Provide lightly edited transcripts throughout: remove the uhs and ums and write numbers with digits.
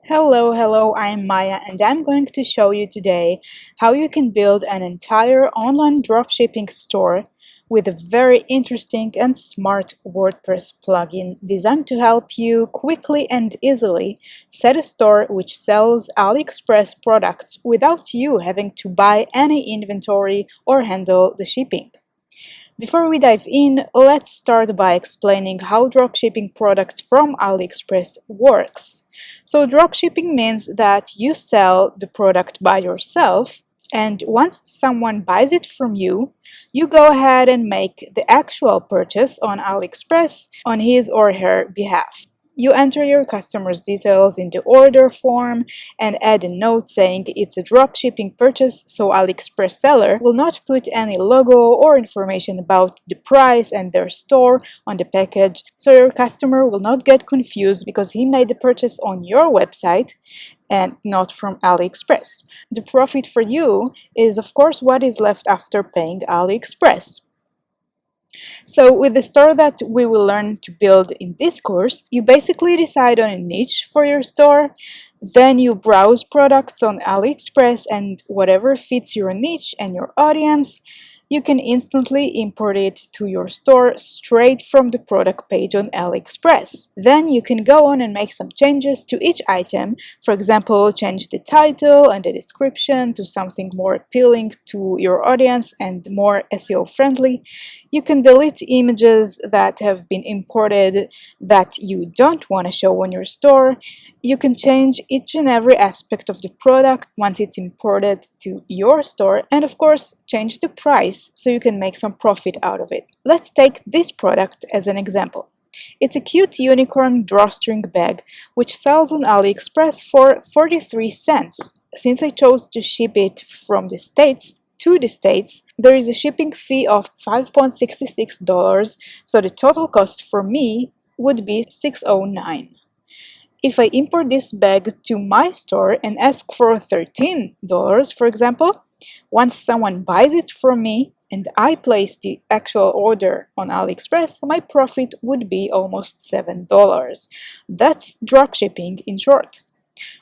Hello, I'm Maya and I'm going to show you today how you can build an entire online dropshipping store with a very interesting and smart WordPress plugin designed to help you quickly and easily set a store which sells Aliexpress products without you having to buy any inventory or handle the shipping. Before we dive in, let's start by explaining how dropshipping products from AliExpress works. So dropshipping means that you sell the product by yourself, and once someone buys it from you, you go ahead and make the actual purchase on AliExpress on his or her behalf. You enter your customer's details in the order form and add a note saying it's a dropshipping purchase, so AliExpress seller will not put any logo or information about the price and their store on the package, so your customer will not get confused because he made the purchase on your website and not from AliExpress. The profit for you is of course what is left after paying AliExpress. So with the store that we will learn to build in this course, you basically decide on a niche for your store, then you browse products on AliExpress and whatever fits your niche and your audience, you can instantly import it to your store straight from the product page on AliExpress. Then you can go on and make some changes to each item. For example, change the title and the description to something more appealing to your audience and more SEO friendly. You can delete images that have been imported that you don't want to show on your store. You can change each and every aspect of the product once it's imported to your store, and of course change the price so you can make some profit out of it. Let's take this product as an example. It's a cute unicorn drawstring bag which sells on AliExpress for 43 cents. Since I chose to ship it from the States to the States, there is a shipping fee of $5.66, so the total cost for me would be $6.09. If I import this bag to my store and ask for $13, for example, once someone buys it from me and I place the actual order on AliExpress, my profit would be almost $7. That's dropshipping in short.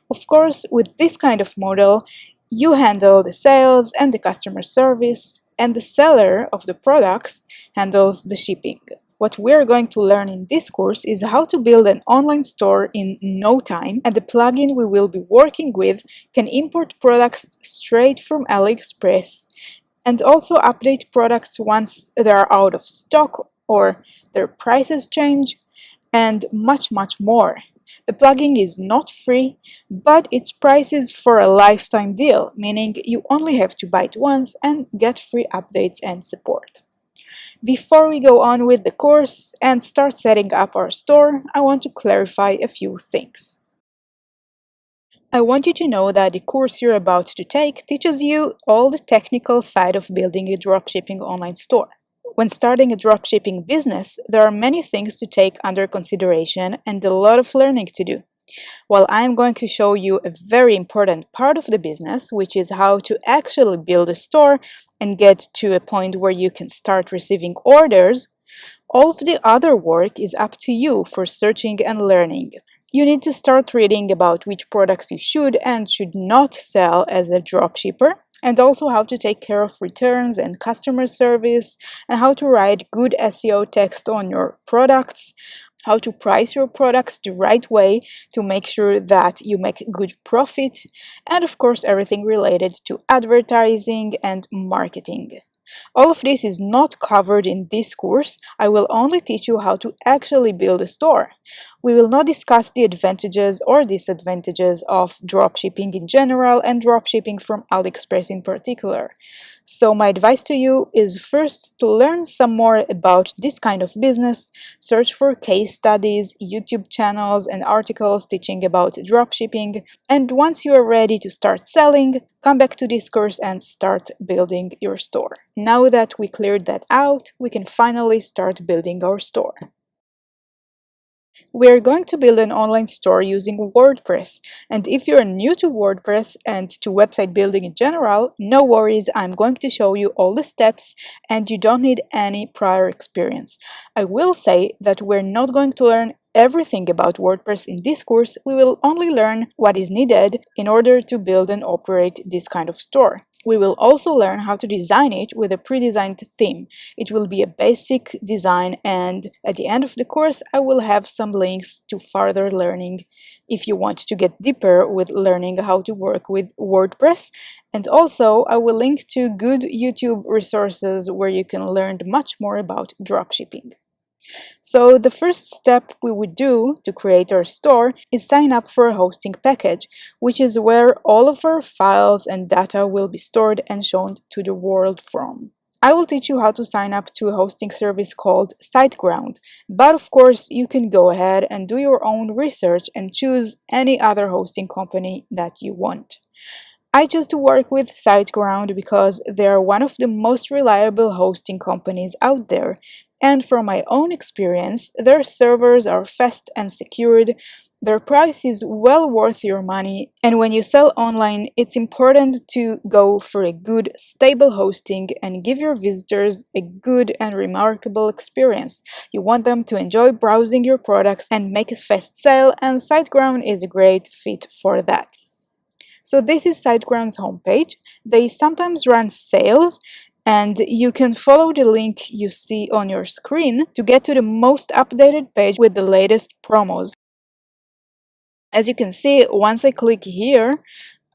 Of course, with this kind of model, you handle the sales and the customer service, and the seller of the products handles the shipping. What we're going to learn in this course is how to build an online store in no time, and the plugin we will be working with can import products straight from AliExpress and also update products once they are out of stock or their prices change, and much more. The plugin is not free, but its price is for a lifetime deal, meaning you only have to buy it once and get free updates and support. Before we go on with the course and start setting up our store, I want to clarify a few things. I want you to know that the course you're about to take teaches you all the technical side of building a dropshipping online store. When starting a dropshipping business, there are many things to take under consideration and a lot of learning to do. While I'm going to show you a very important part of the business, which is how to actually build a store and get to a point where you can start receiving orders, all of the other work is up to you for searching and learning. You need to start reading about which products you should and should not sell as a dropshipper, and also how to take care of returns and customer service, and how to write good SEO text on your products, how to price your products the right way to make sure that you make good profit, and of course everything related to advertising and marketing. All of this is not covered in this course. I will only teach you how to actually build a store. We will not discuss the advantages or disadvantages of dropshipping in general and dropshipping from AliExpress in particular. So my advice to you is first to learn some more about this kind of business, search for case studies, YouTube channels and articles teaching about dropshipping, and once you are ready to start selling, come back to this course and start building your store. Now that we cleared that out, we can finally start building our store. We are going to build an online store using WordPress, and if you're new to WordPress and to website building in general, no worries, I'm going to show you all the steps and you don't need any prior experience. I will say that we're not going to learn everything about WordPress in this course, we will only learn what is needed in order to build and operate this kind of store. We will also learn how to design it with a pre-designed theme. It will be a basic design, and at the end of the course I will have some links to further learning if you want to get deeper with learning how to work with WordPress. And also I will link to good YouTube resources where you can learn much more about dropshipping. So the first step we would do to create our store is sign up for a hosting package, which is where all of our files and data will be stored and shown to the world from. I will teach you how to sign up to a hosting service called SiteGround, but of course you can go ahead and do your own research and choose any other hosting company that you want. I choose to work with SiteGround because they are one of the most reliable hosting companies out there, and from my own experience, their servers are fast and secured, their price is well worth your money, and when you sell online, it's important to go for a good, stable hosting and give your visitors a good and remarkable experience. You want them to enjoy browsing your products and make a fast sale, and SiteGround is a great fit for that. So this is SiteGround's homepage. They sometimes run sales, and you can follow the link you see on your screen to get to the most updated page with the latest promos. As you can see, once I click here,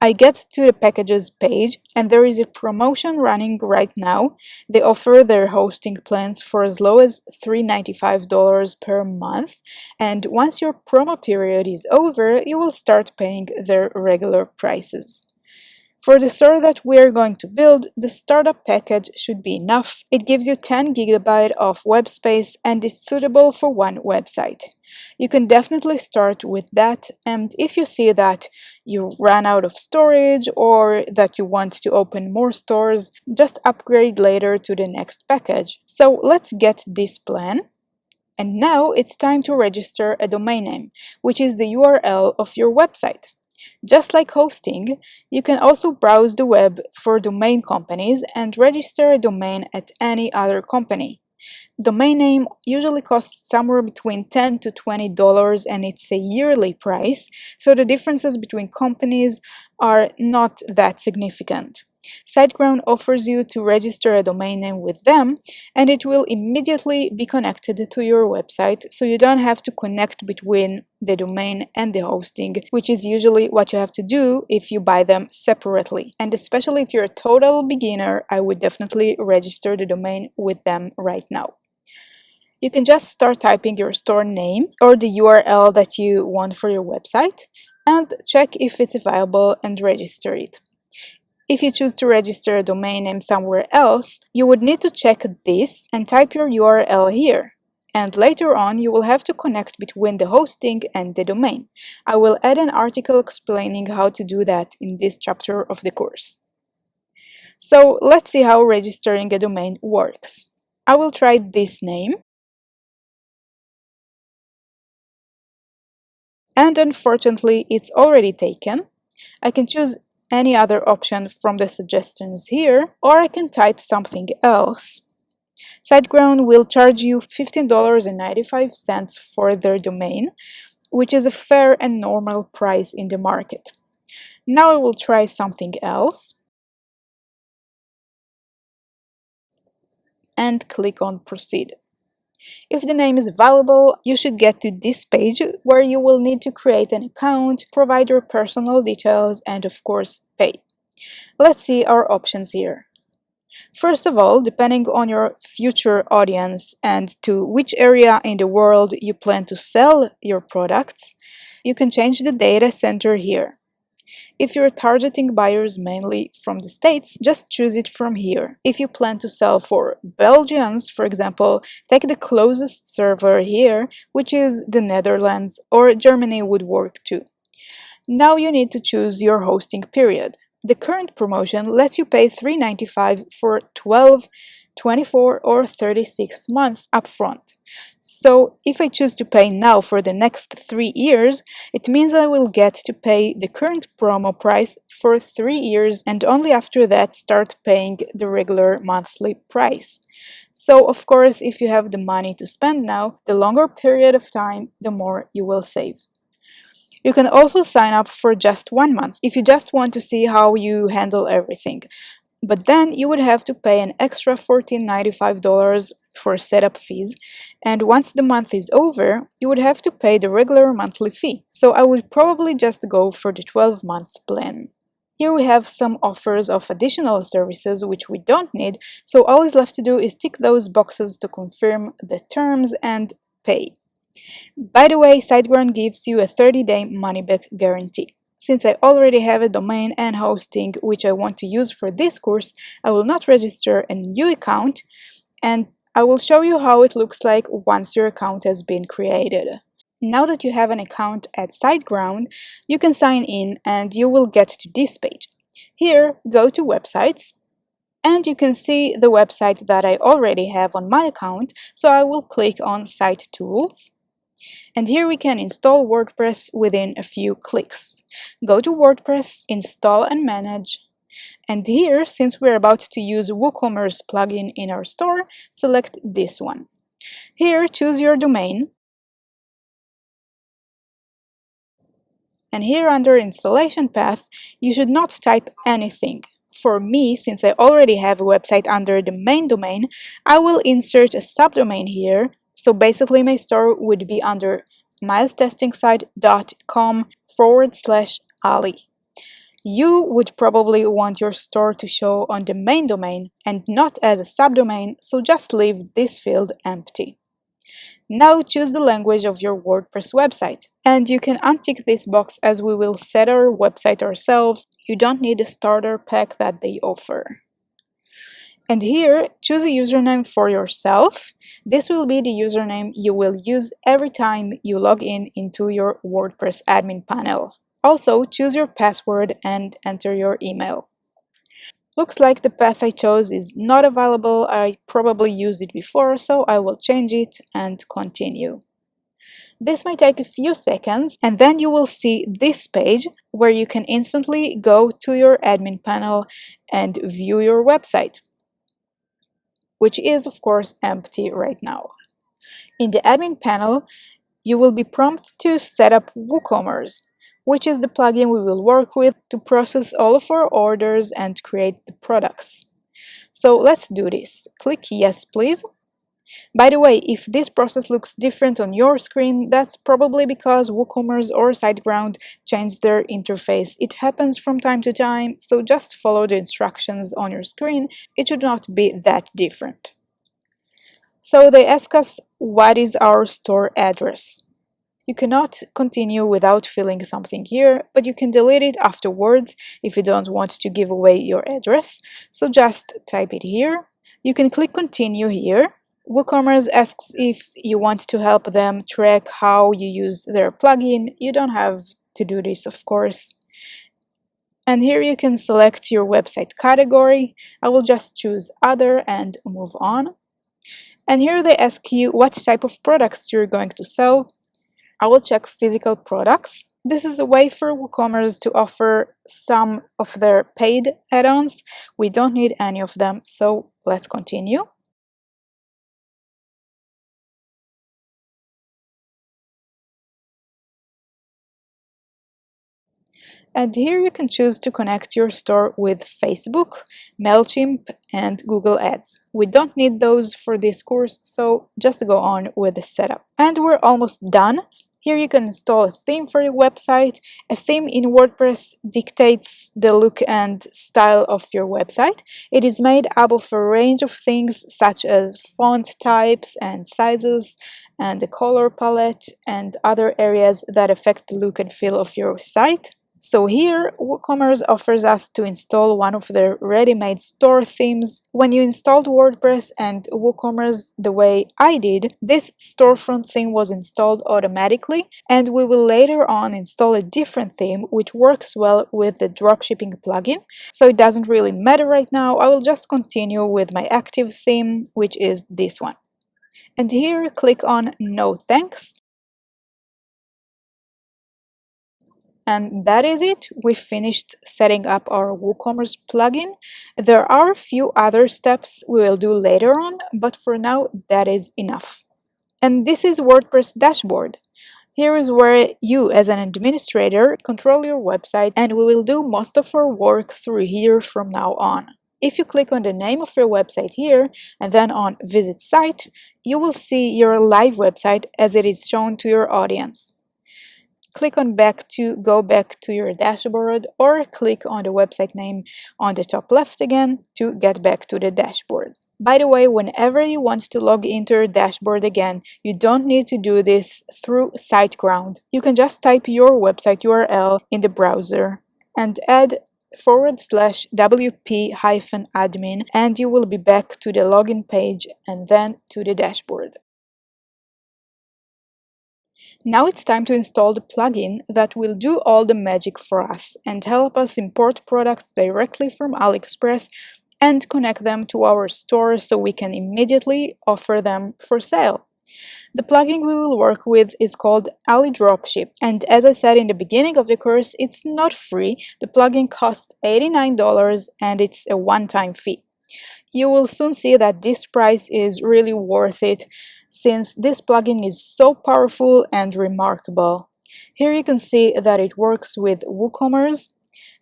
I get to the packages page, and there is a promotion running right now. They offer their hosting plans for as low as $395 per month, and once your promo period is over, you will start paying their regular prices. For the store that we are going to build, the startup package should be enough. It gives you 10 GB of web space and is suitable for one website. You can definitely start with that, and if you see that you ran out of storage or that you want to open more stores, just upgrade later to the next package. So let's get this plan. And now it's time to register a domain name, which is the URL of your website. Just like hosting, you can also browse the web for domain companies and register a domain at any other company. Domain name usually costs somewhere between $10 to $20, and it's a yearly price, so the differences between companies are not that significant. SiteGround offers you to register a domain name with them, and it will immediately be connected to your website, so you don't have to connect between the domain and the hosting, which is usually what you have to do if you buy them separately. And especially if you're a total beginner, I would definitely register the domain with them right now. You can just start typing your store name or the URL that you want for your website and check if it's available and register it. If you choose to register a domain name somewhere else, you would need to check this and type your URL here. And later on, you will have to connect between the hosting and the domain. I will add an article explaining how to do that in this chapter of the course. So let's see how registering a domain works. I will try this name. And unfortunately, it's already taken. I can choose any other option from the suggestions here, or I can type something else. SiteGround will charge you $15.95 for their domain, which is a fair and normal price in the market. Now I will try something else and click on Proceed. If the name is valuable, you should get to this page where you will need to create an account, provide your personal details, and of course, pay. Let's see our options here. First of all, depending on your future audience and to which area in the world you plan to sell your products, you can change the data center here. If you're targeting buyers mainly from the States, just choose it from here. If you plan to sell for Belgians, for example, take the closest server here, which is the Netherlands, or Germany would work too. Now you need to choose your hosting period. The current promotion lets you pay $395 for 12, 24, or 36 months upfront. So if I choose to pay now for the next 3 years, it means I will get to pay the current promo price for 3 years and only after that start paying the regular monthly price. So of course, if you have the money to spend now, the longer period of time, the more you will save. You can also sign up for just 1 month if you just want to see how you handle everything. But then you would have to pay an extra $14.95 for setup fees, and once the month is over, you would have to pay the regular monthly fee. So I would probably just go for the 12-month plan. Here we have some offers of additional services which we don't need, so all is left to do is tick those boxes to confirm the terms and pay. By the way, SiteGround gives you a 30-day money-back guarantee. Since I already have a domain and hosting which I want to use for this course, I will not register a new account, and I will show you how it looks like once your account has been created. Now that you have an account at SiteGround, you can sign in and you will get to this page. Here, go to Websites, and you can see the website that I already have on my account, so I will click on Site Tools. And here we can install WordPress within a few clicks. Go to WordPress, install and manage. And here, since we're about to use Woocommerce plugin in our store, select this one. Here, choose your domain. And here under installation path, you should not type anything. For me, since I already have a website under the main domain, I will insert a subdomain here. So basically my store would be under milestestingsite.com/Ali. You would probably want your store to show on the main domain and not as a subdomain, so just leave this field empty. Now choose the language of your WordPress website. And you can untick this box as we will set our website ourselves. You don't need a starter pack that they offer. And here, choose a username for yourself. This will be the username you will use every time you log in into your WordPress admin panel. Also, choose your password and enter your email. Looks like the path I chose is not available. I probably used it before, so I will change it and continue. This may take a few seconds, and then you will see this page where you can instantly go to your admin panel and view your website, which is of course empty right now. In the admin panel, you will be prompted to set up Woocommerce, which is the plugin we will work with to process all of our orders and create the products. So let's do this. Click Yes, please. By the way, if this process looks different on your screen, that's probably because WooCommerce or SiteGround changed their interface. It happens from time to time, so just follow the instructions on your screen. It should not be that different. So they ask us, what is our store address? You cannot continue without filling something here, but you can delete it afterwards if you don't want to give away your address. So just type it here. You can click continue here. WooCommerce asks if you want to help them track how you use their plugin. You don't have to do this, of course. And here you can select your website category. I will just choose other and move on. And here they ask you what type of products you're going to sell. I will check physical products. This is a way for WooCommerce to offer some of their paid add-ons. We don't need any of them, so let's continue. And here you can choose to connect your store with Facebook, MailChimp, and Google Ads. We don't need those for this course, so just go on with the setup. And we're almost done. Here you can install a theme for your website. A theme in WordPress dictates the look and style of your website. It is made up of a range of things such as font types and sizes, and the color palette, and other areas that affect the look and feel of your site. So here, WooCommerce offers us to install one of their ready-made store themes. When you installed WordPress and WooCommerce the way I did, this storefront theme was installed automatically, and we will later on install a different theme which works well with the dropshipping plugin. So it doesn't really matter right now. I will just continue with my active theme, which is this one. And here, click on No Thanks. And that is it. We finished setting up our WooCommerce plugin. There are a few other steps we will do later on, but for now that is enough. And this is WordPress dashboard. Here is where you as an administrator control your website, and we will do most of our work through here from now on. If you click on the name of your website here and then on Visit Site, you will see your live website as it is shown to your audience. Click on back to go back to your dashboard, or click on the website name on the top left again to get back to the dashboard. By the way, whenever you want to log into your dashboard again, you don't need to do this through SiteGround. You can just type your website URL in the browser and add /wp-admin, and you will be back to the login page and then to the dashboard. Now it's time to install the plugin that will do all the magic for us and help us import products directly from Aliexpress and connect them to our store so we can immediately offer them for sale. The plugin we will work with is called Alidropship, and as I said in the beginning of the course, it's not free. The plugin costs $89 and it's a one-time fee. You will soon see that this price is really worth it, since this plugin is so powerful and remarkable. Here you can see that it works with WooCommerce,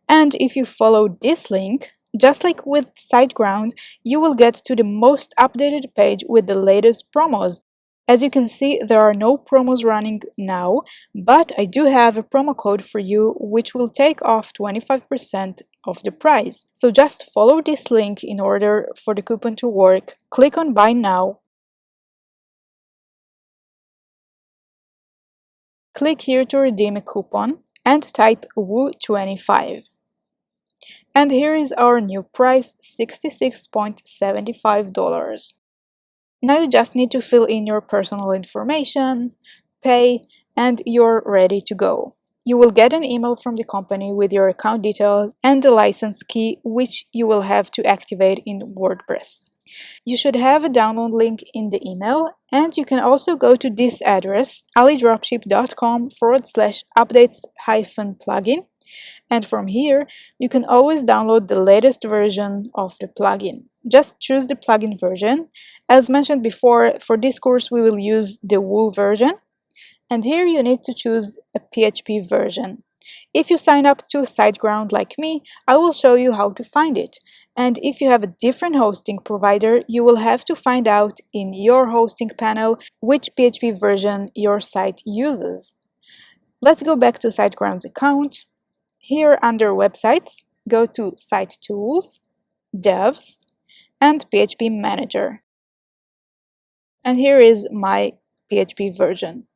and if you follow this link, just like with SiteGround, you will get to the most updated page with the latest promos. As you can see, there are no promos running now, but I do have a promo code for you which will take off 25% of the price. So just follow this link in order for the coupon to work. Click on Buy Now. Click here to redeem a coupon and type WOO25. And here is our new price, $66.75. Now you just need to fill in your personal information, pay, and you're ready to go. You will get an email from the company with your account details and the license key, which you will have to activate in WordPress. You should have a download link in the email, and you can also go to this address, alidropship.com/updates-plugin, and from here you can always download the latest version of the plugin. Just choose the plugin version. As mentioned before, for this course we will use the Woo version, and here you need to choose a PHP version. If you sign up to SiteGround like me, I will show you how to find it. And if you have a different hosting provider, you will have to find out in your hosting panel which PHP version your site uses. Let's go back to SiteGround's account. Here under Websites, go to Site Tools, Devs, and PHP Manager. And here is my PHP version.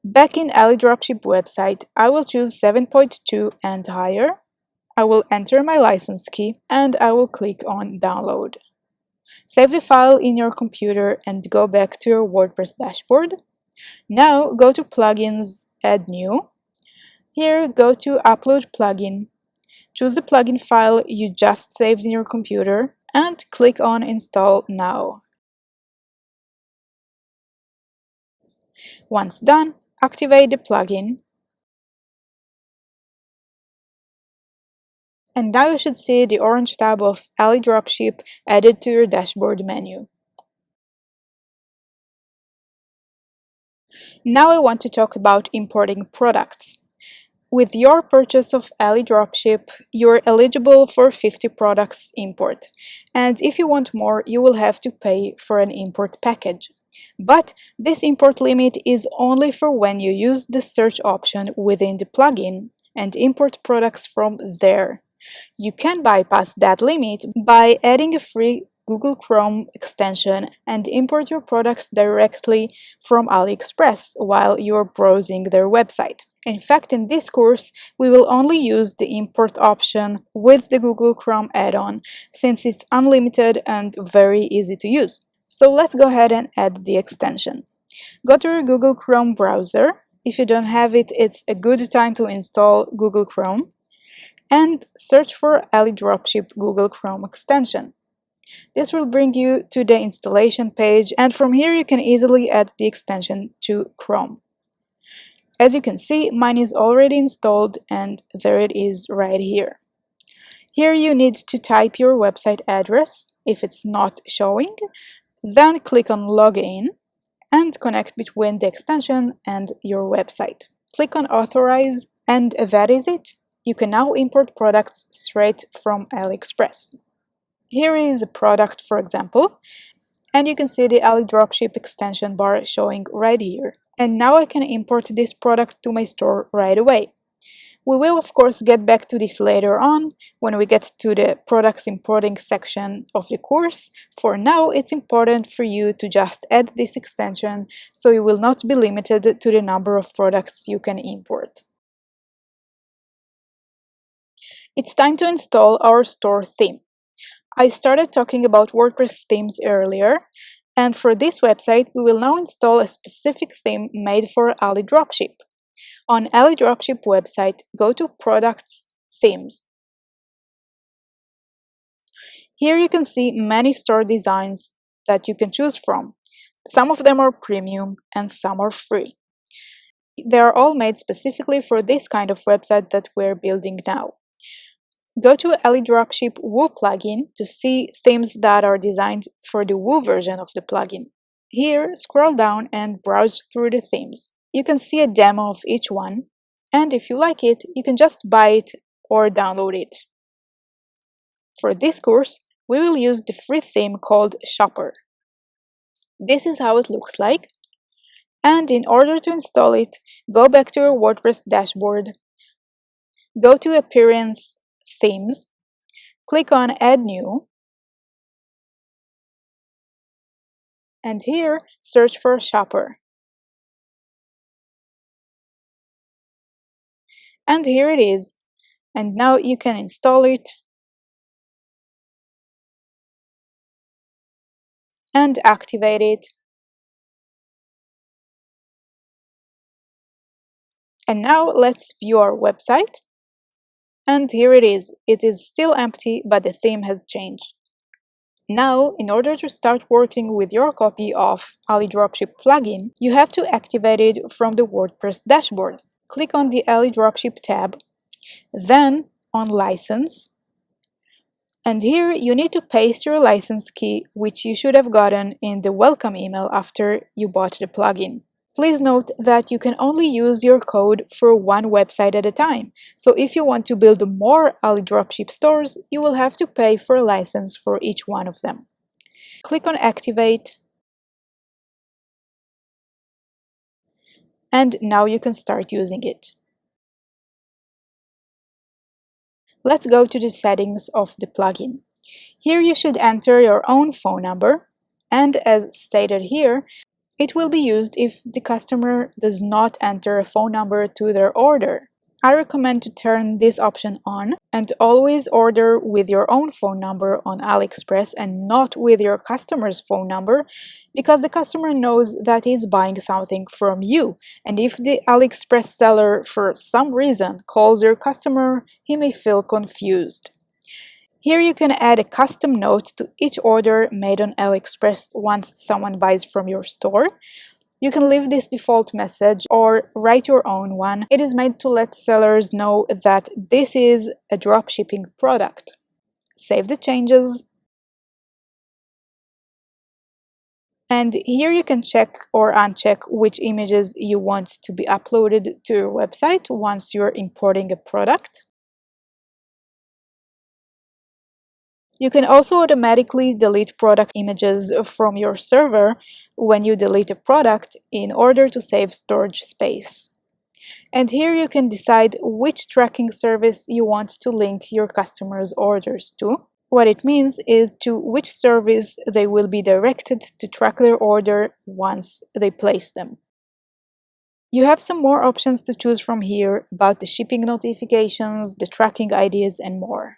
Back in Alidropship website, I will choose 7.2 and higher. I will enter my license key and I will click on Download. Save the file in your computer and go back to your WordPress dashboard. Now go to Plugins, Add New. Here go to Upload Plugin. Choose the plugin file you just saved in your computer and click on Install Now. Once done, activate the plugin. And now you should see the orange tab of Alidropship added to your dashboard menu. Now I want to talk about importing products. With your purchase of Alidropship, you're eligible for 50 products import. And if you want more, you will have to pay for an import package. But this import limit is only for when you use the search option within the plugin and import products from there. You can bypass that limit by adding a free Google Chrome extension and import your products directly from Aliexpress while you're browsing their website. In fact, in this course, we will only use the import option with the Google Chrome add-on, since it's unlimited and very easy to use. So let's go ahead and add the extension. Go to your Google Chrome browser. If you don't have it, it's a good time to install Google Chrome. And search for Alidropship Google Chrome extension. This will bring you to the installation page, and from here you can easily add the extension to Chrome. As you can see, mine is already installed and there it is right here. Here you need to type your website address if it's not showing, then click on Login and connect between the extension and your website. Click on Authorize and that is it. You can now import products straight from Aliexpress. Here is a product, for example, and you can see the Alidropship extension bar showing right here. And now I can import this product to my store right away. We will of course get back to this later on when we get to the products importing section of the course. For now, it's important for you to just add this extension so you will not be limited to the number of products you can import. It's time to install our store theme. I started talking about WordPress themes earlier, and for this website we will now install a specific theme made for Alidropship. On Alidropship website, go to Products, Themes. Here you can see many store designs that you can choose from. Some of them are premium and some are free. They are all made specifically for this kind of website that we're building now. Go to Alidropship Woo plugin to see themes that are designed for the Woo version of the plugin. Here, scroll down and browse through the themes. You can see a demo of each one, and if you like it, you can just buy it or download it. For this course, we will use the free theme called Shopper. This is how it looks like, and in order to install it, go back to your WordPress dashboard, go to Appearance, Themes, click on Add New, and here search for Shopper. And here it is, and now you can install it and activate it. And now let's view our website. And here it is. It is still empty, but the theme has changed. Now, in order to start working with your copy of Alidropship plugin, you have to activate it from the WordPress dashboard. Click on the Alidropship tab, then on License, and here you need to paste your license key, which you should have gotten in the welcome email after you bought the plugin. Please note that you can only use your code for one website at a time. So if you want to build more Alidropship stores, you will have to pay for a license for each one of them. Click on Activate, and now you can start using it. Let's go to the settings of the plugin. Here you should enter your own phone number, and as stated here, it will be used if the customer does not enter a phone number to their order. I recommend to turn this option on and always order with your own phone number on Aliexpress and not with your customer's phone number, because the customer knows that he's buying something from you, and if the Aliexpress seller for some reason calls your customer, he may feel confused. Here you can add a custom note to each order made on Aliexpress once someone buys from your store. You can leave this default message or write your own one. It is made to let sellers know that this is a dropshipping product. Save the changes. And here you can check or uncheck which images you want to be uploaded to your website once you're importing a product. You can also automatically delete product images from your server when you delete a product in order to save storage space. And here you can decide which tracking service you want to link your customers' orders to. What it means is to which service they will be directed to track their order once they place them. You have some more options to choose from here about the shipping notifications, the tracking IDs, and more.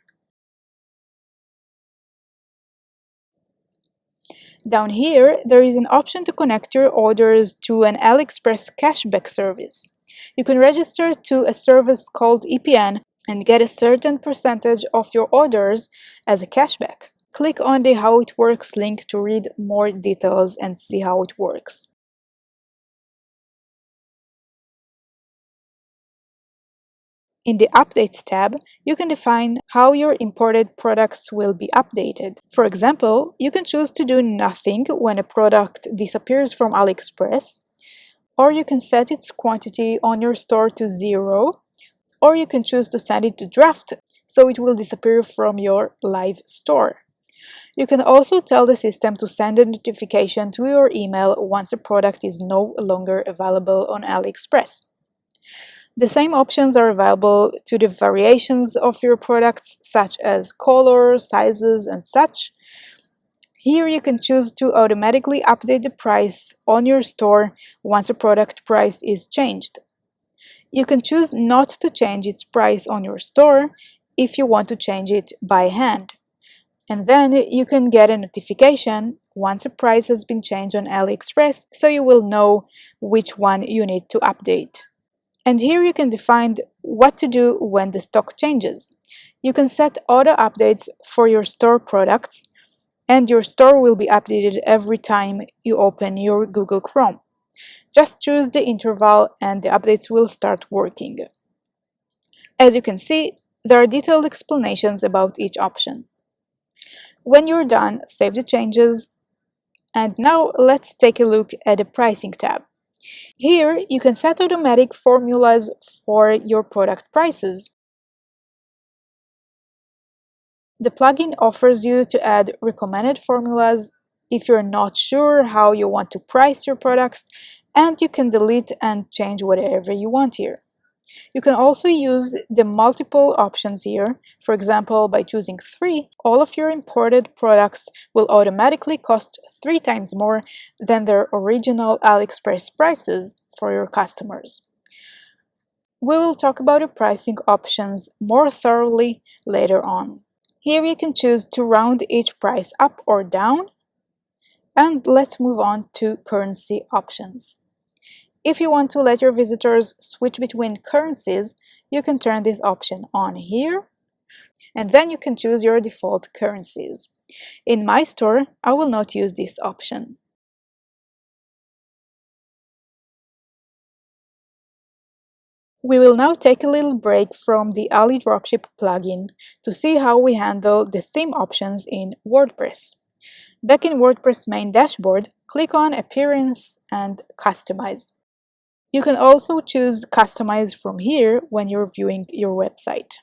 Down here, there is an option to connect your orders to an Aliexpress cashback service. You can register to a service called EPN and get a certain percentage of your orders as a cashback. Click on the How It Works link to read more details and see how it works. In the Updates tab, you can define how your imported products will be updated. For example, you can choose to do nothing when a product disappears from Aliexpress, or you can set its quantity on your store to 0, or you can choose to send it to draft, so it will disappear from your live store. You can also tell the system to send a notification to your email once a product is no longer available on Aliexpress. The same options are available to the variations of your products, such as color, sizes, and such. Here you can choose to automatically update the price on your store once a product price is changed. You can choose not to change its price on your store if you want to change it by hand. And then you can get a notification once a price has been changed on Aliexpress, so you will know which one you need to update. And here you can define what to do when the stock changes. You can set auto updates for your store products, and your store will be updated every time you open your Google Chrome. Just choose the interval and the updates will start working. As you can see, there are detailed explanations about each option. When you're done, save the changes. And now let's take a look at the Pricing tab. Here, you can set automatic formulas for your product prices. The plugin offers you to add recommended formulas if you're not sure how you want to price your products, and you can delete and change whatever you want here. You can also use the multiple options here. For example, by choosing 3, all of your imported products will automatically cost 3 times more than their original AliExpress prices for your customers. We will talk about the pricing options more thoroughly later on. Here you can choose to round each price up or down. And let's move on to currency options. If you want to let your visitors switch between currencies, you can turn this option on here, and then you can choose your default currencies. In my store, I will not use this option. We will now take a little break from the Alidropship plugin to see how we handle the theme options in WordPress. Back in WordPress main dashboard, click on Appearance and Customize. You can also choose Customize from here when you're viewing your website.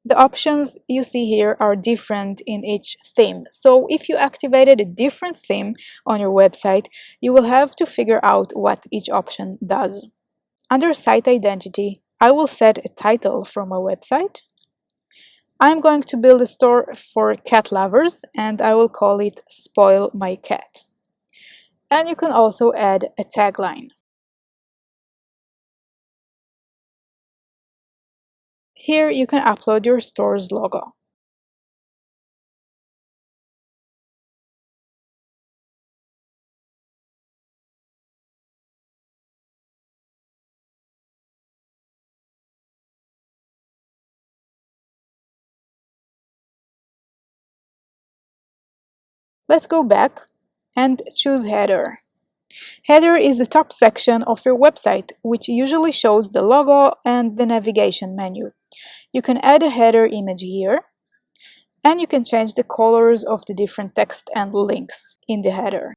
The options you see here are different in each theme, so if you activated a different theme on your website, you will have to figure out what each option does. Under Site Identity, I will set a title for my website. I'm going to build a store for cat lovers, and I will call it Spoil My Cat. And you can also add a tagline. Here you can upload your store's logo. Let's go back and choose Header. Header is the top section of your website, which usually shows the logo and the navigation menu. You can add a header image here, and you can change the colors of the different text and links in the header.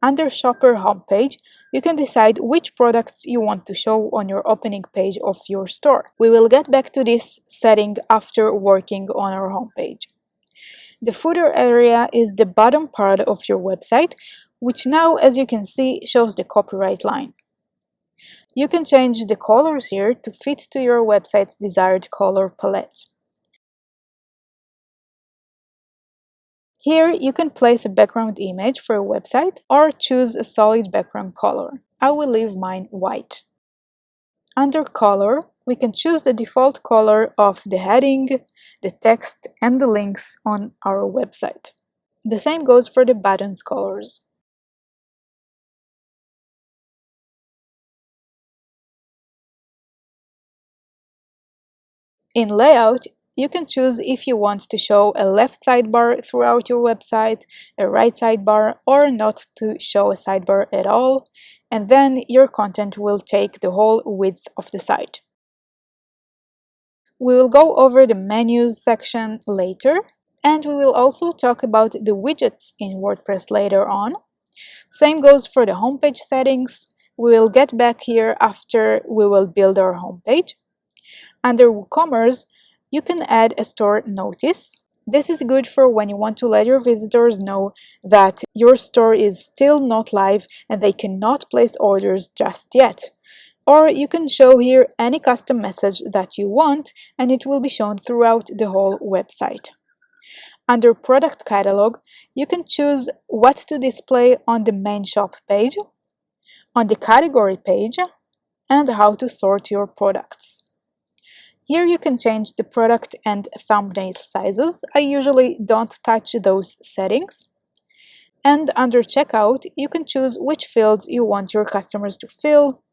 Under Shopper homepage, you can decide which products you want to show on your opening page of your store. We will get back to this setting after working on our homepage. The footer area is the bottom part of your website, which now, as you can see, shows the copyright line. You can change the colors here to fit to your website's desired color palette. Here you can place a background image for a website or choose a solid background color. I will leave mine white. Under Color, we can choose the default color of the heading, the text, and the links on our website. The same goes for the buttons colors. In Layout, you can choose if you want to show a left sidebar throughout your website, a right sidebar, or not to show a sidebar at all, and then your content will take the whole width of the site. We will go over the menus section later, and we will also talk about the widgets in WordPress later on. Same goes for the homepage settings. We will get back here after we will build our homepage. Under WooCommerce, you can add a store notice. This is good for when you want to let your visitors know that your store is still not live and they cannot place orders just yet. Or you can show here any custom message that you want, and it will be shown throughout the whole website. Under Product Catalog, you can choose what to display on the main shop page, on the category page, and how to sort your products. Here you can change the product and thumbnail sizes. I usually don't touch those settings. And under Checkout, you can choose which fields you want your customers to fill,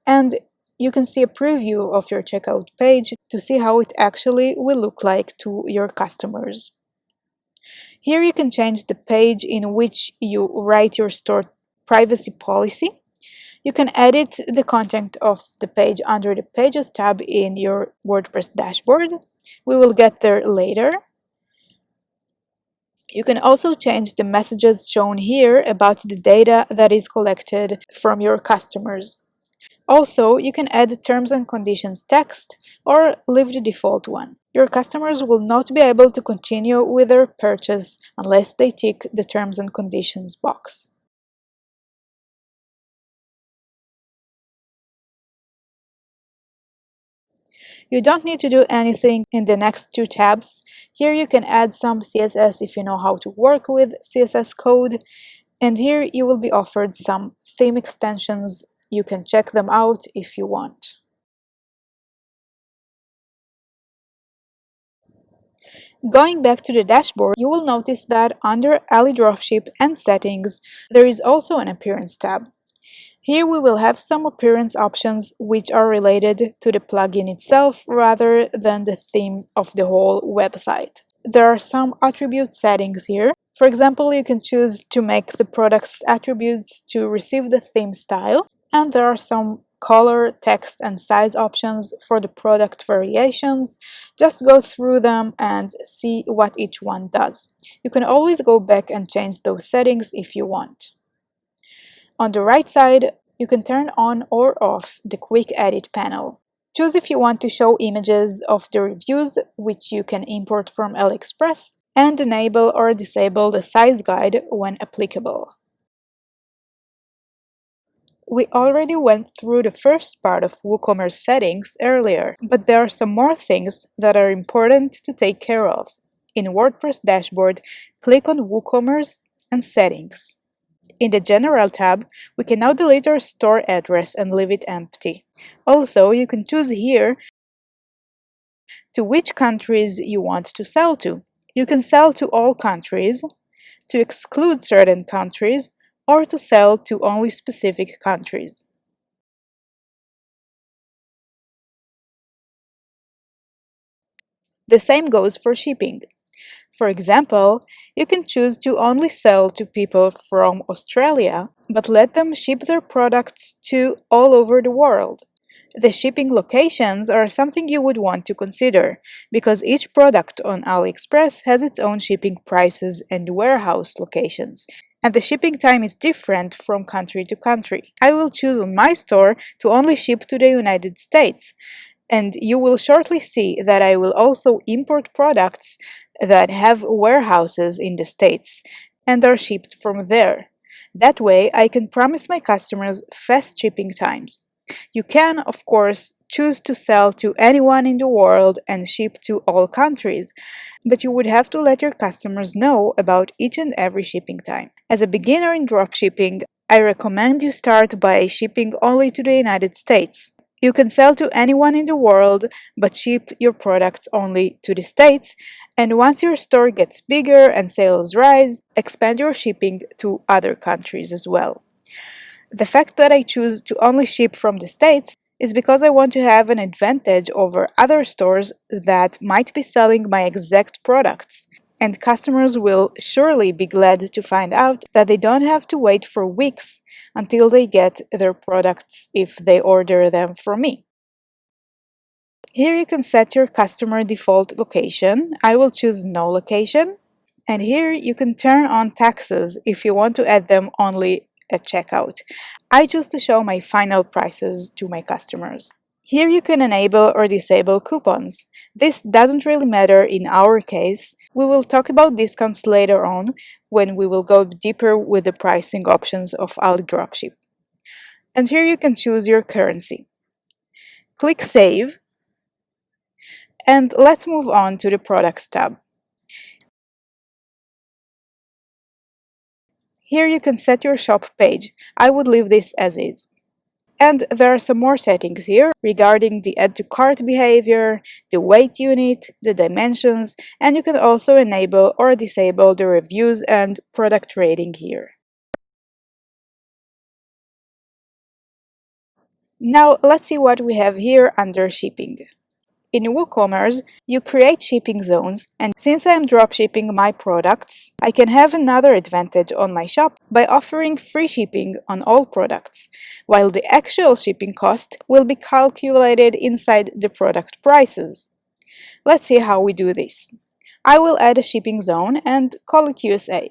and you can see a preview of your checkout page to see how it actually will look like to your customers. Here you can change the page in which you write your store privacy policy. You can edit the content of the page under the Pages tab in your WordPress dashboard. We will get there later. You can also change the messages shown here about the data that is collected from your customers. Also, you can add terms and conditions text or leave the default one. Your customers will not be able to continue with their purchase unless they tick the terms and conditions box. You don't need to do anything in the next two tabs. Here you can add some CSS if you know how to work with CSS code, and here you will be offered some theme extensions. You can check them out if you want. Going back to the dashboard, you will notice that under Alidropship and Settings, there is also an Appearance tab. Here we will have some appearance options which are related to the plugin itself rather than the theme of the whole website. There are some attribute settings here. For example, you can choose to make the product's attributes to receive the theme style, and there are some color, text, and size options for the product variations. Just go through them and see what each one does. You can always go back and change those settings if you want. On the right side, you can turn on or off the Quick Edit panel. Choose if you want to show images of the reviews, which you can import from Aliexpress, and enable or disable the size guide when applicable. We already went through the first part of WooCommerce settings earlier, but there are some more things that are important to take care of. In WordPress dashboard, click on WooCommerce and Settings. In the General tab, we can now delete our store address and leave it empty. Also, you can choose here to which countries you want to sell to. You can sell to all countries, to exclude certain countries, or to sell to only specific countries. The same goes for shipping. For example, you can choose to only sell to people from Australia, but let them ship their products to all over the world. The shipping locations are something you would want to consider, because each product on Aliexpress has its own shipping prices and warehouse locations, and the shipping time is different from country to country. I will choose on my store to only ship to the United States, and you will shortly see that I will also import products that have warehouses in the States and are shipped from there. That way, I can promise my customers fast shipping times. You can, of course, choose to sell to anyone in the world and ship to all countries, but you would have to let your customers know about each and every shipping time. As a beginner in dropshipping, I recommend you start by shipping only to the United States. You can sell to anyone in the world, but ship your products only to the States, and once your store gets bigger and sales rise, expand your shipping to other countries as well. The fact that I choose to only ship from the States is because I want to have an advantage over other stores that might be selling my exact products. And customers will surely be glad to find out that they don't have to wait for weeks until they get their products if they order them from me. Here you can set your customer default location. I will choose no location. And here you can turn on taxes if you want to add them only at checkout. I choose to show my final prices to my customers. Here you can enable or disable coupons. This doesn't really matter in our case. We will talk about discounts later on when we will go deeper with the pricing options of Alidropship. And here you can choose your currency. Click Save, and let's move on to the Products tab. Here you can set your shop page. I would leave this as is. And there are some more settings here regarding the add to cart behavior, the weight unit, the dimensions, and you can also enable or disable the reviews and product rating here. Now let's see what we have here under shipping. In Woocommerce, you create shipping zones, and since I am dropshipping my products, I can have another advantage on my shop by offering free shipping on all products, while the actual shipping cost will be calculated inside the product prices. Let's see how we do this. I will add a shipping zone and call it USA.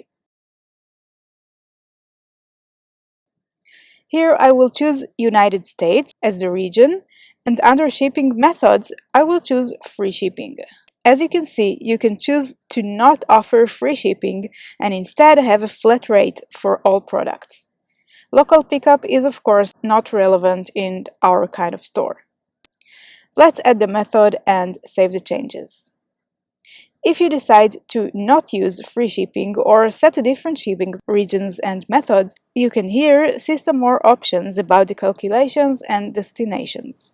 Here I will choose United States as the region, and under shipping methods, I will choose free shipping. As you can see, you can choose to not offer free shipping and instead have a flat rate for all products. Local pickup is of course not relevant in our kind of store. Let's add the method and save the changes. If you decide to not use free shipping or set different shipping regions and methods, you can here see some more options about the calculations and destinations.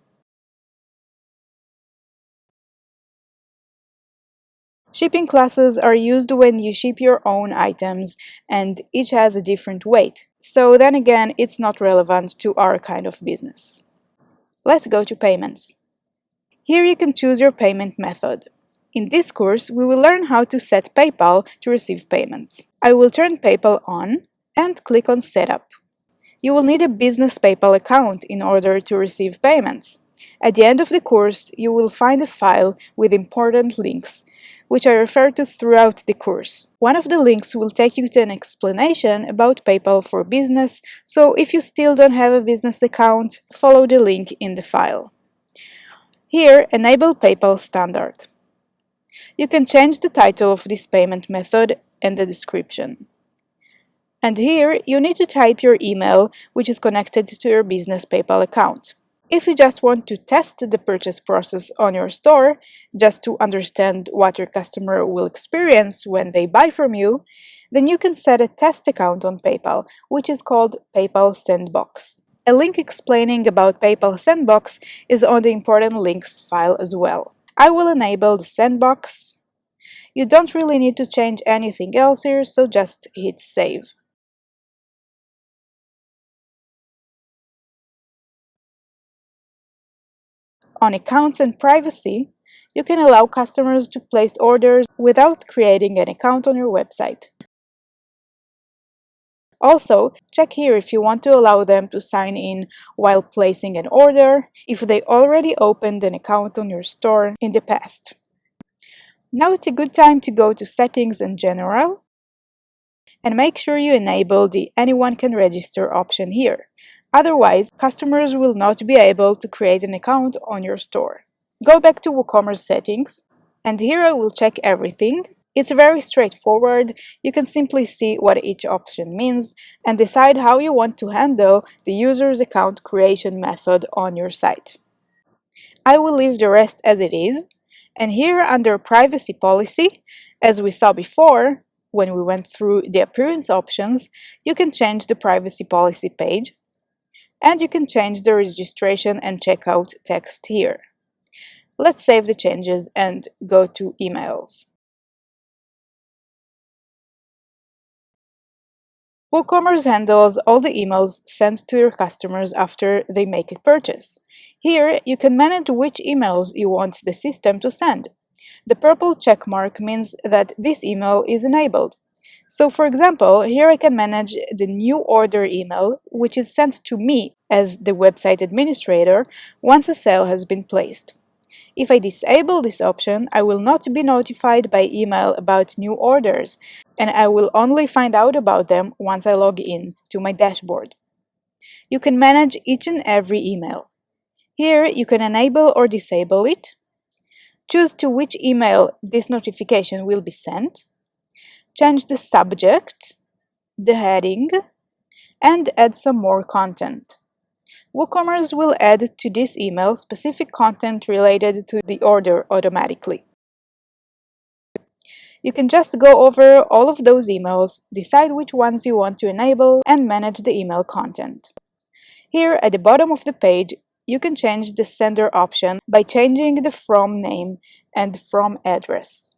Shipping classes are used when you ship your own items and each has a different weight. So then again, it's not relevant to our kind of business. Let's go to payments. Here you can choose your payment method. In this course, we will learn how to set PayPal to receive payments. I will turn PayPal on and click on Setup. You will need a business PayPal account in order to receive payments. At the end of the course, you will find a file with important links, which I refer to throughout the course. One of the links will take you to an explanation about PayPal for Business, so if you still don't have a business account, follow the link in the file. Here, enable PayPal Standard. You can change the title of this payment method and the description. And here, you need to type your email, which is connected to your business PayPal account. If you just want to test the purchase process on your store, just to understand what your customer will experience when they buy from you, then you can set a test account on PayPal, which is called PayPal Sandbox. A link explaining about PayPal Sandbox is on the important links file as well. I will enable the sandbox. You don't really need to change anything else here, so just hit save. On accounts and privacy, you can allow customers to place orders without creating an account on your website. Also, check here if you want to allow them to sign in while placing an order, if they already opened an account on your store in the past. Now it's a good time to go to Settings and General, and make sure you enable the Anyone can register option here. Otherwise, customers will not be able to create an account on your store. Go back to WooCommerce settings, and here I will check everything. It's very straightforward. You can simply see what each option means and decide how you want to handle the user's account creation method on your site. I will leave the rest as it is, and here under Privacy Policy, as we saw before, when we went through the appearance options, you can change the privacy policy page, and you can change the registration and checkout text here. Let's save the changes and go to emails. WooCommerce handles all the emails sent to your customers after they make a purchase. Here, you can manage which emails you want the system to send. The purple check mark means that this email is enabled. So for example, here I can manage the new order email, which is sent to me as the website administrator once a sale has been placed. If I disable this option, I will not be notified by email about new orders, and I will only find out about them once I log in to my dashboard. You can manage each and every email. Here you can enable or disable it, choose to which email this notification will be sent, change the subject, the heading, and add some more content. Woocommerce will add to this email specific content related to the order automatically. You can just go over all of those emails, decide which ones you want to enable, and manage the email content. Here at the bottom of the page, you can change the sender option by changing the from name and from address.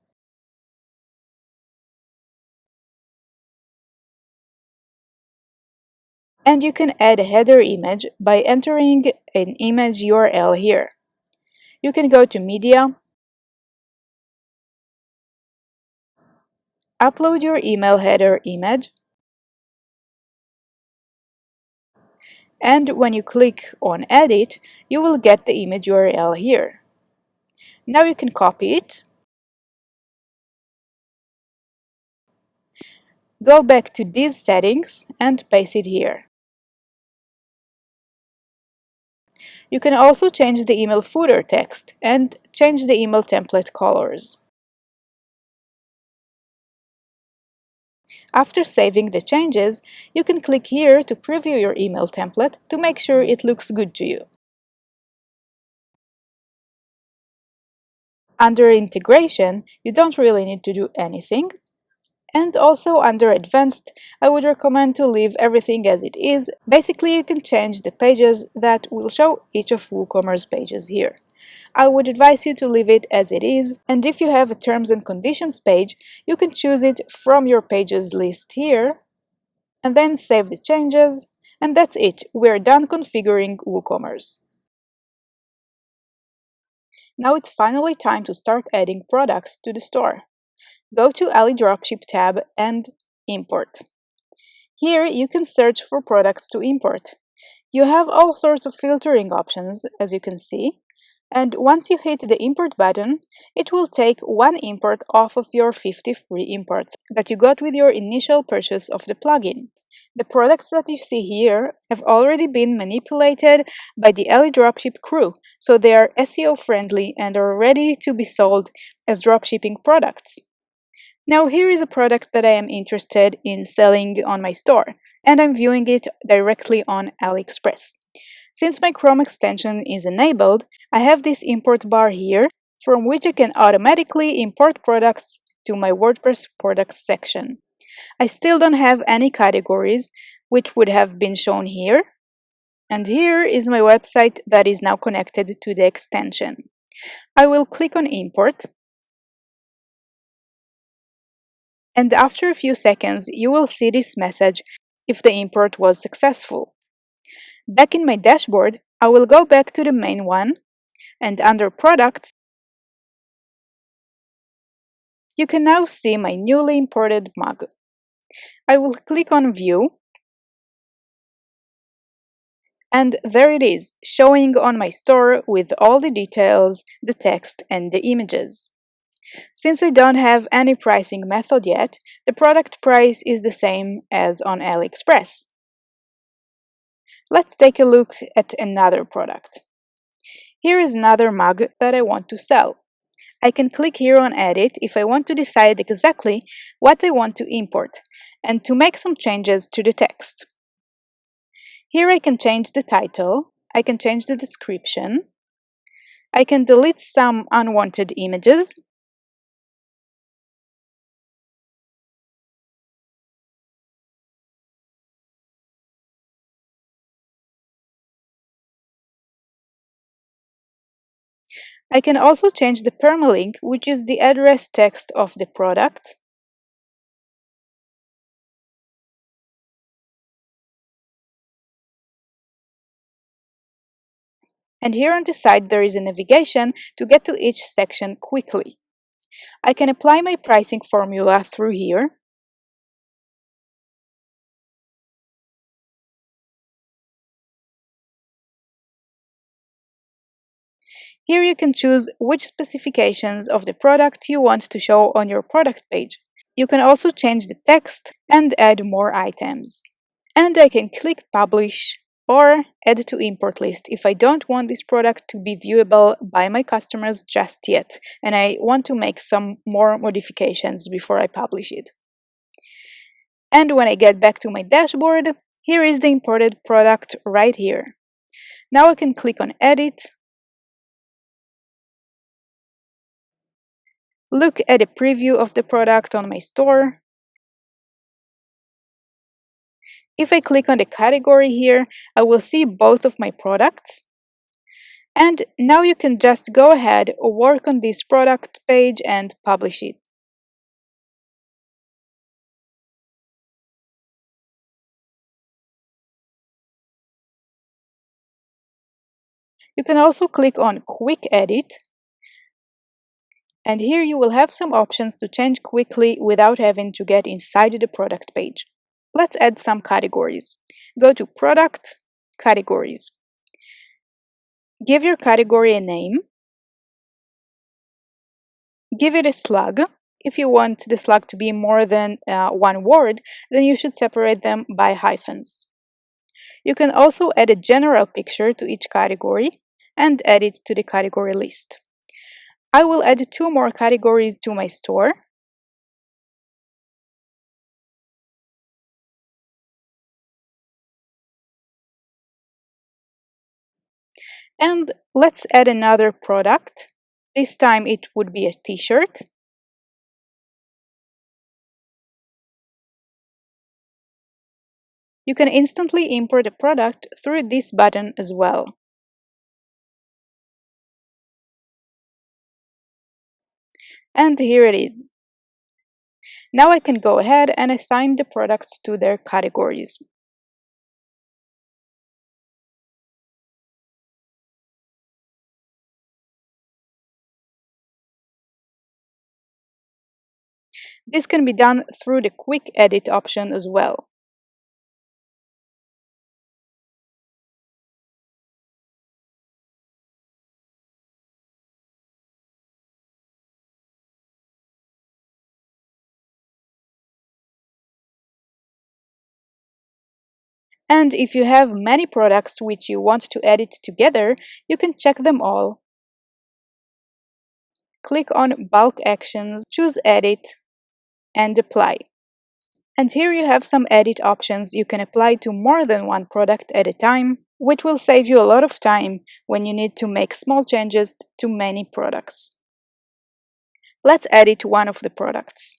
And you can add a header image by entering an image URL here. You can go to Media, upload your email header image, and when you click on Edit, you will get the image URL here. Now you can copy it, go back to these settings and paste it here. You can also change the email footer text and change the email template colors. After saving the changes, you can click here to preview your email template to make sure it looks good to you. Under Integration, you don't really need to do anything. And also under Advanced, I would recommend to leave everything as it is. Basically, you can change the pages that will show each of WooCommerce pages here. I would advise you to leave it as it is, and if you have a Terms and Conditions page, you can choose it from your pages list here, and then save the changes, and that's it. We're done configuring WooCommerce. Now it's finally time to start adding products to the store. Go to Alidropship tab and Import. Here you can search for products to import. You have all sorts of filtering options, as you can see, and once you hit the import button, it will take one import off of your 50 free imports that you got with your initial purchase of the plugin. The products that you see here have already been manipulated by the Alidropship crew, so they are SEO friendly and are ready to be sold as dropshipping products. Now here is a product that I am interested in selling on my store, and I'm viewing it directly on Aliexpress. Since my Chrome extension is enabled, I have this import bar here, from which I can automatically import products to my WordPress products section. I still don't have any categories, which would have been shown here, and here is my website that is now connected to the extension. I will click on Import, and after a few seconds you will see this message if the import was successful. Back in my dashboard, I will go back to the main one, and under Products, you can now see my newly imported mug. I will click on View, and there it is, showing on my store with all the details, the text, and the images. Since I don't have any pricing method yet, the product price is the same as on Aliexpress. Let's take a look at another product. Here is another mug that I want to sell. I can click here on Edit if I want to decide exactly what I want to import and to make some changes to the text. Here I can change the title, I can change the description, I can delete some unwanted images, I can also change the permalink, which is the address text of the product. And here on the side there is a navigation to get to each section quickly. I can apply my pricing formula through here. Here you can choose which specifications of the product you want to show on your product page. You can also change the text and add more items. And I can click Publish or Add to Import List if I don't want this product to be viewable by my customers just yet, and I want to make some more modifications before I publish it. And when I get back to my dashboard, here is the imported product right here. Now I can click on Edit, look at a preview of the product on my store. If I click on the category here, I will see both of my products. And now you can just go ahead, work on this product page and publish it. You can also click on Quick Edit, and here you will have some options to change quickly without having to get inside the product page. Let's add some categories. Go to Product, Categories. Give your category a name. Give it a slug. If you want the slug to be more than one word, then you should separate them by hyphens. You can also add a general picture to each category and add it to the category list. I will add 2 more categories to my store. And let's add another product. This time it would be a t-shirt. You can instantly import a product through this button as well. And here it is. Now I can go ahead and assign the products to their categories. This can be done through the Quick Edit option as well. And if you have many products which you want to edit together, you can check them all. Click on Bulk Actions, choose Edit, and Apply. And here you have some edit options you can apply to more than one product at a time, which will save you a lot of time when you need to make small changes to many products. Let's edit one of the products.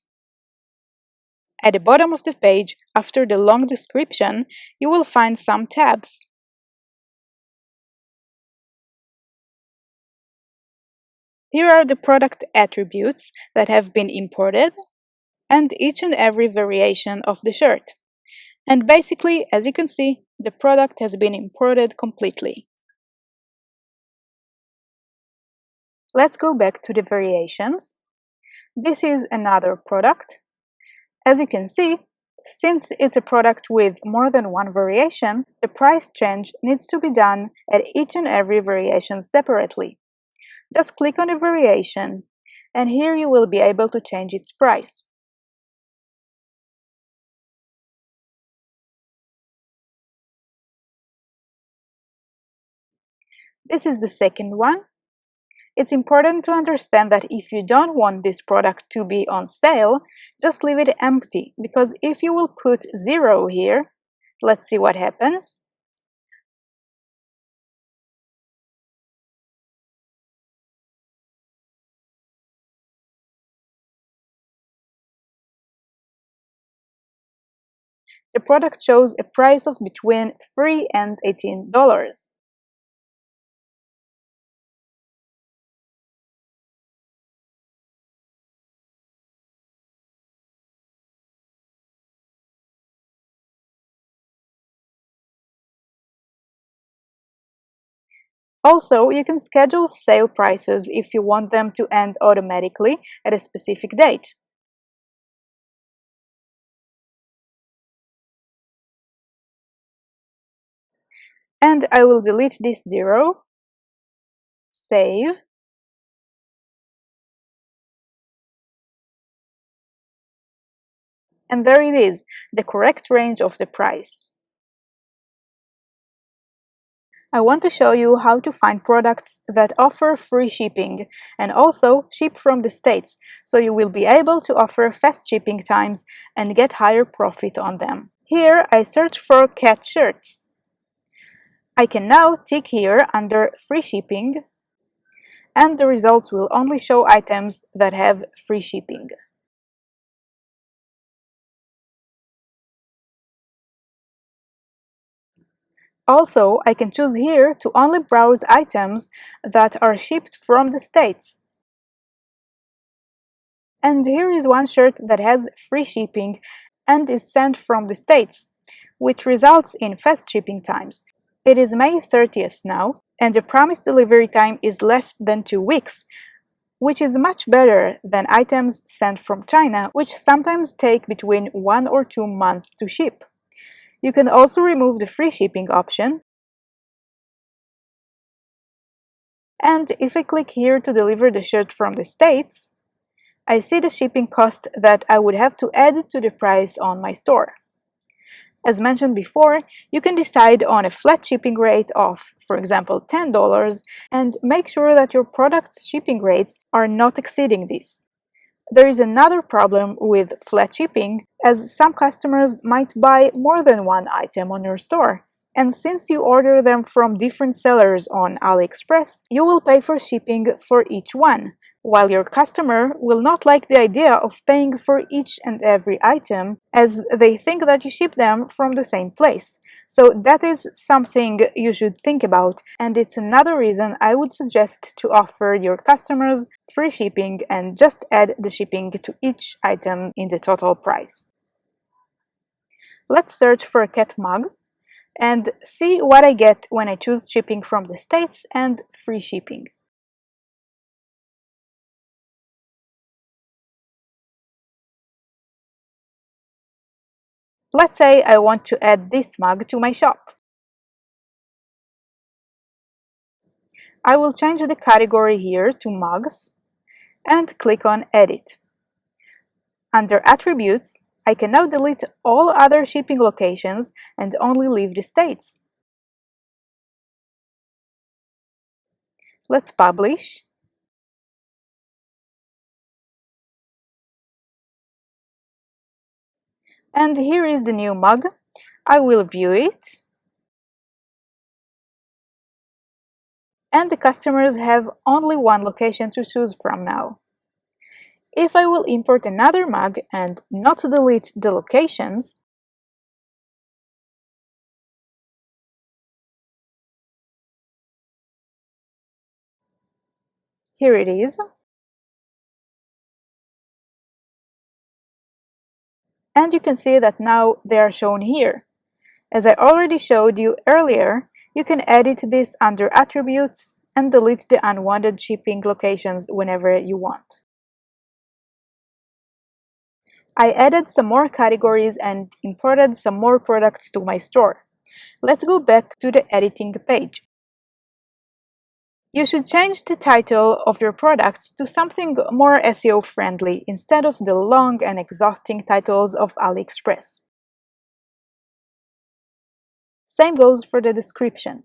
At the bottom of the page, after the long description, you will find some tabs. Here are the product attributes that have been imported, and each and every variation of the shirt. And basically, as you can see, the product has been imported completely. Let's go back to the variations. This is another product. As you can see, since it's a product with more than one variation, the price change needs to be done at each and every variation separately. Just click on a variation, and here you will be able to change its price. This is the second one. It's important to understand that if you don't want this product to be on sale, just leave it empty, because if you will put 0 here, let's see what happens. The product shows a price of between $3 and $18. Also, you can schedule sale prices if you want them to end automatically at a specific date. And I will delete this 0, save, and there it is, the correct range of the price. I want to show you how to find products that offer free shipping and also ship from the States, so you will be able to offer fast shipping times and get higher profit on them. Here I search for cat shirts. I can now tick here under free shipping, and the results will only show items that have free shipping. Also, I can choose here to only browse items that are shipped from the States. And here is one shirt that has free shipping and is sent from the States, which results in fast shipping times. It is May 30th now, and the promised delivery time is less than 2 weeks, which is much better than items sent from China, which sometimes take between 1 or 2 months to ship. You can also remove the free shipping option, and if I click here to deliver the shirt from the States, I see the shipping cost that I would have to add to the price on my store. As mentioned before, you can decide on a flat shipping rate of, for example, $10 and make sure that your product's shipping rates are not exceeding this. There is another problem with flat shipping, as some customers might buy more than one item on your store. And since you order them from different sellers on Aliexpress, you will pay for shipping for each one, while your customer will not like the idea of paying for each and every item, as they think that you ship them from the same place. So that is something you should think about, and it's another reason I would suggest to offer your customers free shipping and just add the shipping to each item in the total price. Let's search for a cat mug and see what I get when I choose shipping from the States and free shipping. Let's say I want to add this mug to my shop. I will change the category here to mugs and click on Edit. Under Attributes, I can now delete all other shipping locations and only leave the States. Let's publish. And here is the new mug. I will view it. And the customers have only one location to choose from now. If I will import another mug and not delete the locations, here it is. And you can see that now they are shown here. As I already showed you earlier, you can edit this under Attributes and delete the unwanted shipping locations whenever you want. I added some more categories and imported some more products to my store. Let's go back to the editing page. You should change the title of your products to something more SEO friendly instead of the long and exhausting titles of AliExpress. Same goes for the description.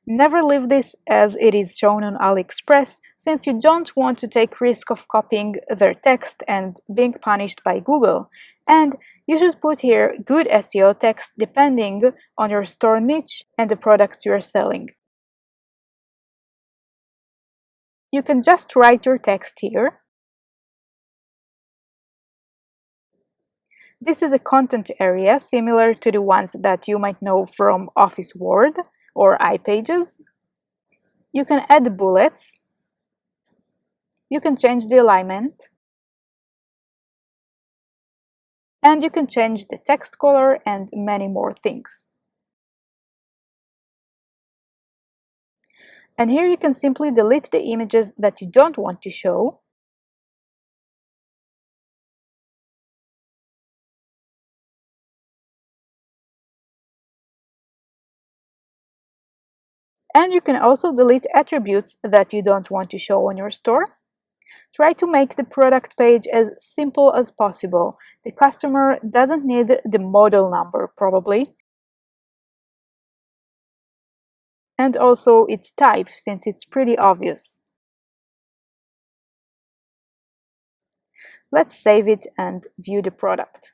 Never leave this as it is shown on AliExpress, since you don't want to take risk of copying their text and being punished by Google. And you should put here good SEO text depending on your store niche and the products you are selling. You can just write your text here. This is a content area similar to the ones that you might know from Office Word or iPages. You can add bullets. You can change the alignment. And you can change the text color and many more things. And here you can simply delete the images that you don't want to show. And you can also delete attributes that you don't want to show on your store. Try to make the product page as simple as possible. The customer doesn't need the model number, probably. And also its type, since it's pretty obvious. Let's save it and view the product.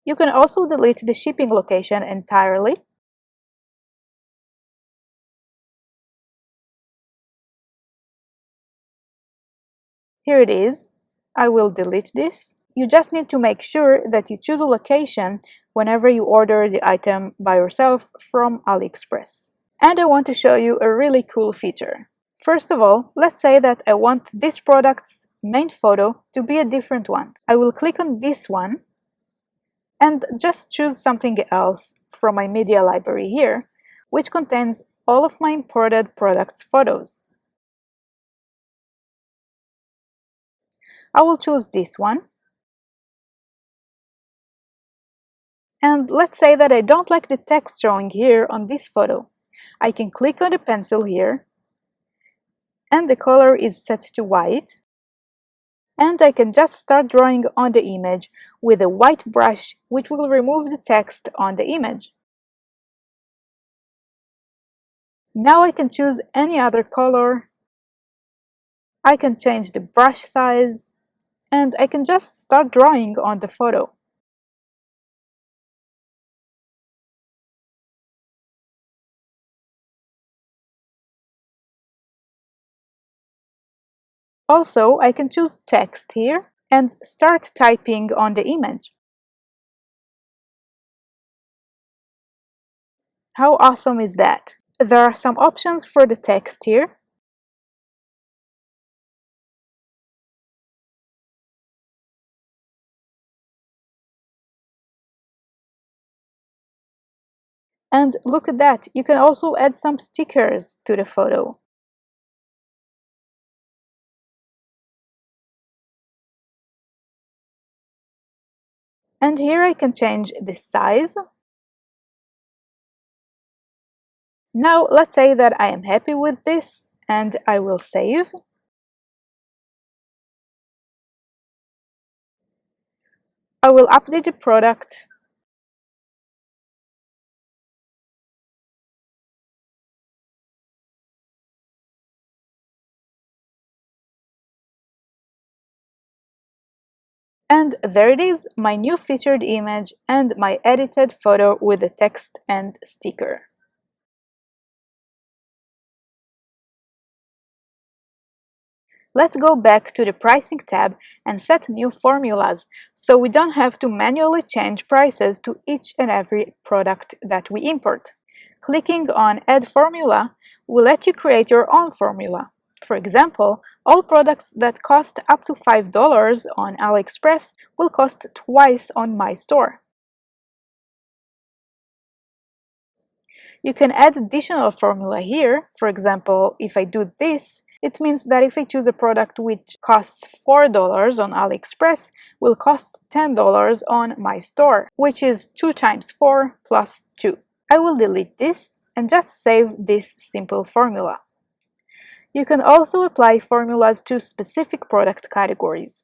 You can also delete the shipping location entirely. Here it is. I will delete this. You just need to make sure that you choose a location whenever you order the item by yourself from Aliexpress. And I want to show you a really cool feature. First of all, let's say that I want this product's main photo to be a different one. I will click on this one and just choose something else from my media library here, which contains all of my imported products photos. I will choose this one. And let's say that I don't like the text showing here on this photo. I can click on the pencil here, and the color is set to white. And I can just start drawing on the image with a white brush, which will remove the text on the image. Now I can choose any other color. I can change the brush size, and I can just start drawing on the photo. Also, I can choose text here and start typing on the image. How awesome is that? There are some options for the text here. And look at that, you can also add some stickers to the photo. And here I can change the size. Now let's say that I am happy with this and I will save. I will update the product. And there it is, my new featured image and my edited photo with the text and sticker. Let's go back to the pricing tab and set new formulas so we don't have to manually change prices to each and every product that we import. Clicking on Add Formula will let you create your own formula. For example, all products that cost up to $5 on Aliexpress will cost twice on my store. You can add additional formula here. For example, if I do this, it means that if I choose a product which costs $4 on Aliexpress, will cost $10 on my store, which is 2 times 4 plus 2. I will delete this and just save this simple formula. You can also apply formulas to specific product categories.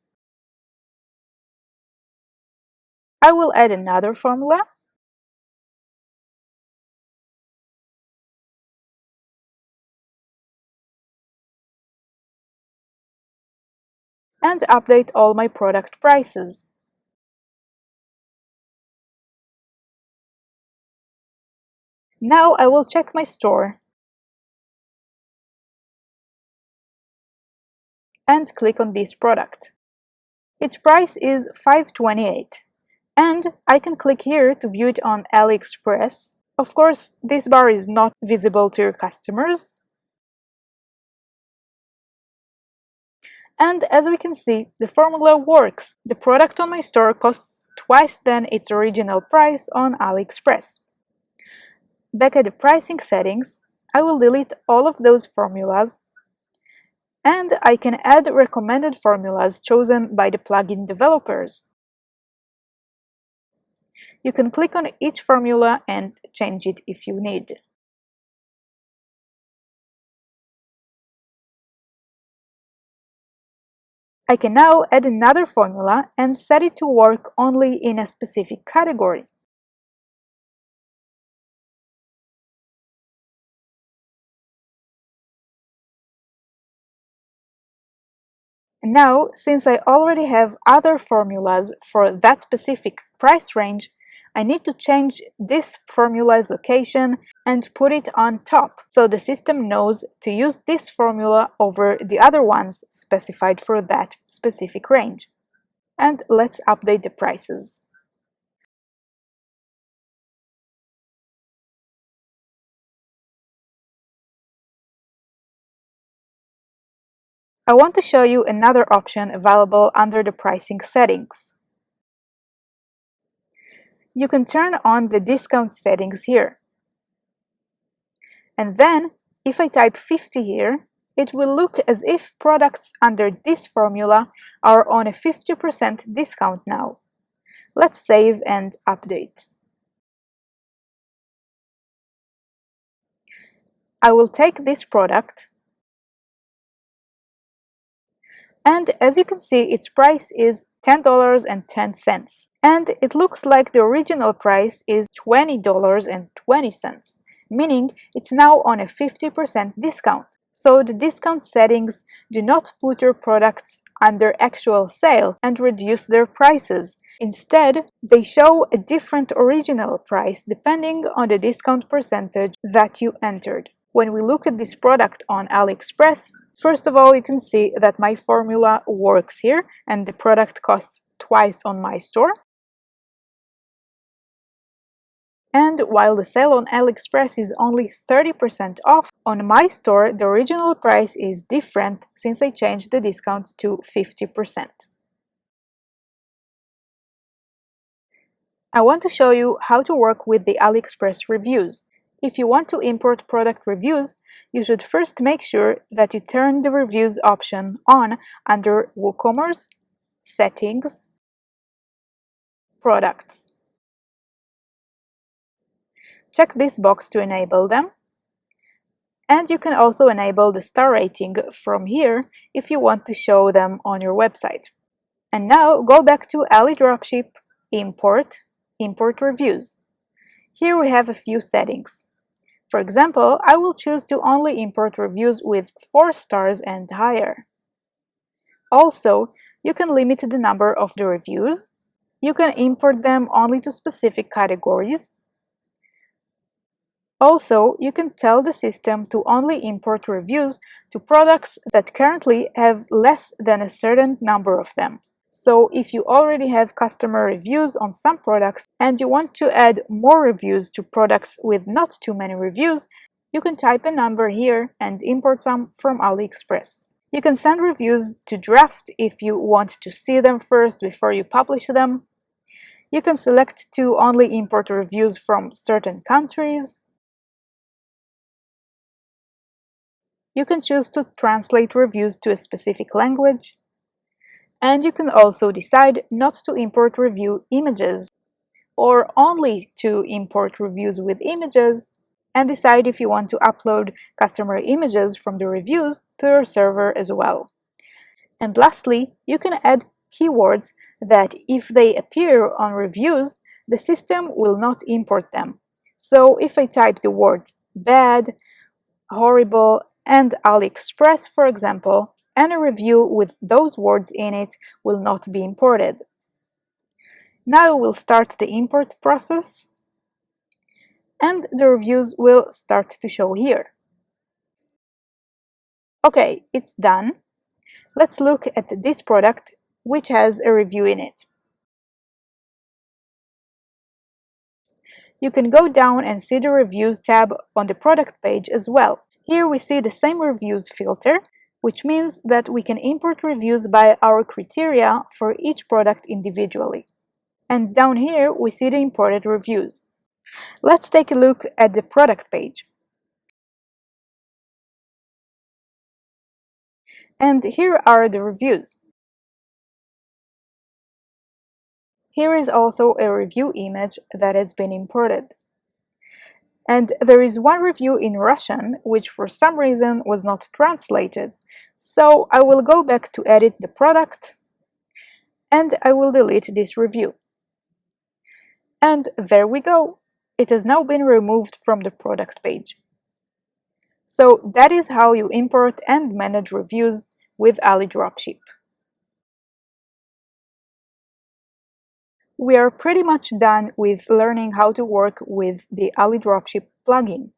I will add another formula. And update all my product prices. Now I will check my store and click on this product. Its price is $5.28, and I can click here to view it on Aliexpress, Of course, this bar is not visible to your customers. And as we can see, the formula works. The product on my store costs twice than its original price on Aliexpress. Back at the pricing settings, I will delete all of those formulas, and I can add recommended formulas chosen by the plugin developers. You can click on each formula and change it if you need. I can now add another formula and set it to work only in a specific category. And now, since I already have other formulas for that specific price range, I need to change this formula's location and put it on top, so the system knows to use this formula over the other ones specified for that specific range. And let's update the prices. I want to show you another option available under the pricing settings. You can turn on the discount settings here. And then, if I type 50 here, it will look as if products under this formula are on a 50% discount now. Let's save and update. I will take this product, and as you can see, its price is $10.10, and it looks like the original price is $20.20, meaning it's now on a 50% discount. So the discount settings do not put your products under actual sale and reduce their prices. Instead, they show a different original price depending on the discount percentage that you entered. When we look at this product on Aliexpress, first of all, you can see that my formula works here and the product costs twice on my store. And while the sale on Aliexpress is only 30% off, on my store the original price is different since I changed the discount to 50%. I want to show you how to work with the Aliexpress reviews. If you want to import product reviews, you should first make sure that you turn the reviews option on under Woocommerce, Settings, Products. Check this box to enable them, and you can also enable the star rating from here if you want to show them on your website. And now go back to Alidropship, Import, Import Reviews. Here we have a few settings. For example, I will choose to only import reviews with 4 stars and higher. Also, you can limit the number of the reviews. You can import them only to specific categories. Also, you can tell the system to only import reviews to products that currently have less than a certain number of them. So if you already have customer reviews on some products and you want to add more reviews to products with not too many reviews, you can type a number here and import some from Aliexpress. You can send reviews to draft if you want to see them first before you publish them. You can select to only import reviews from certain countries. You can choose to translate reviews to a specific language. And you can also decide not to import review images, or only to import reviews with images, and decide if you want to upload customer images from the reviews to your server as well. And lastly, you can add keywords that if they appear on reviews, the system will not import them. So if I type the words bad, horrible, and Aliexpress, for example, and a review with those words in it will not be imported. Now we'll start the import process, and the reviews will start to show here. Okay, it's done. Let's look at this product, which has a review in it. You can go down and see the Reviews tab on the product page as well. Here we see the same reviews filter, which means that we can import reviews by our criteria for each product individually. And down here we see the imported reviews. Let's take a look at the product page. And here are the reviews. Here is also a review image that has been imported. And there is one review in Russian, which for some reason was not translated. So I will go back to edit the product, and I will delete this review. And there we go. It has now been removed from the product page. So that is how you import and manage reviews with Alidropship. We are pretty much done with learning how to work with the Alidropship plugin,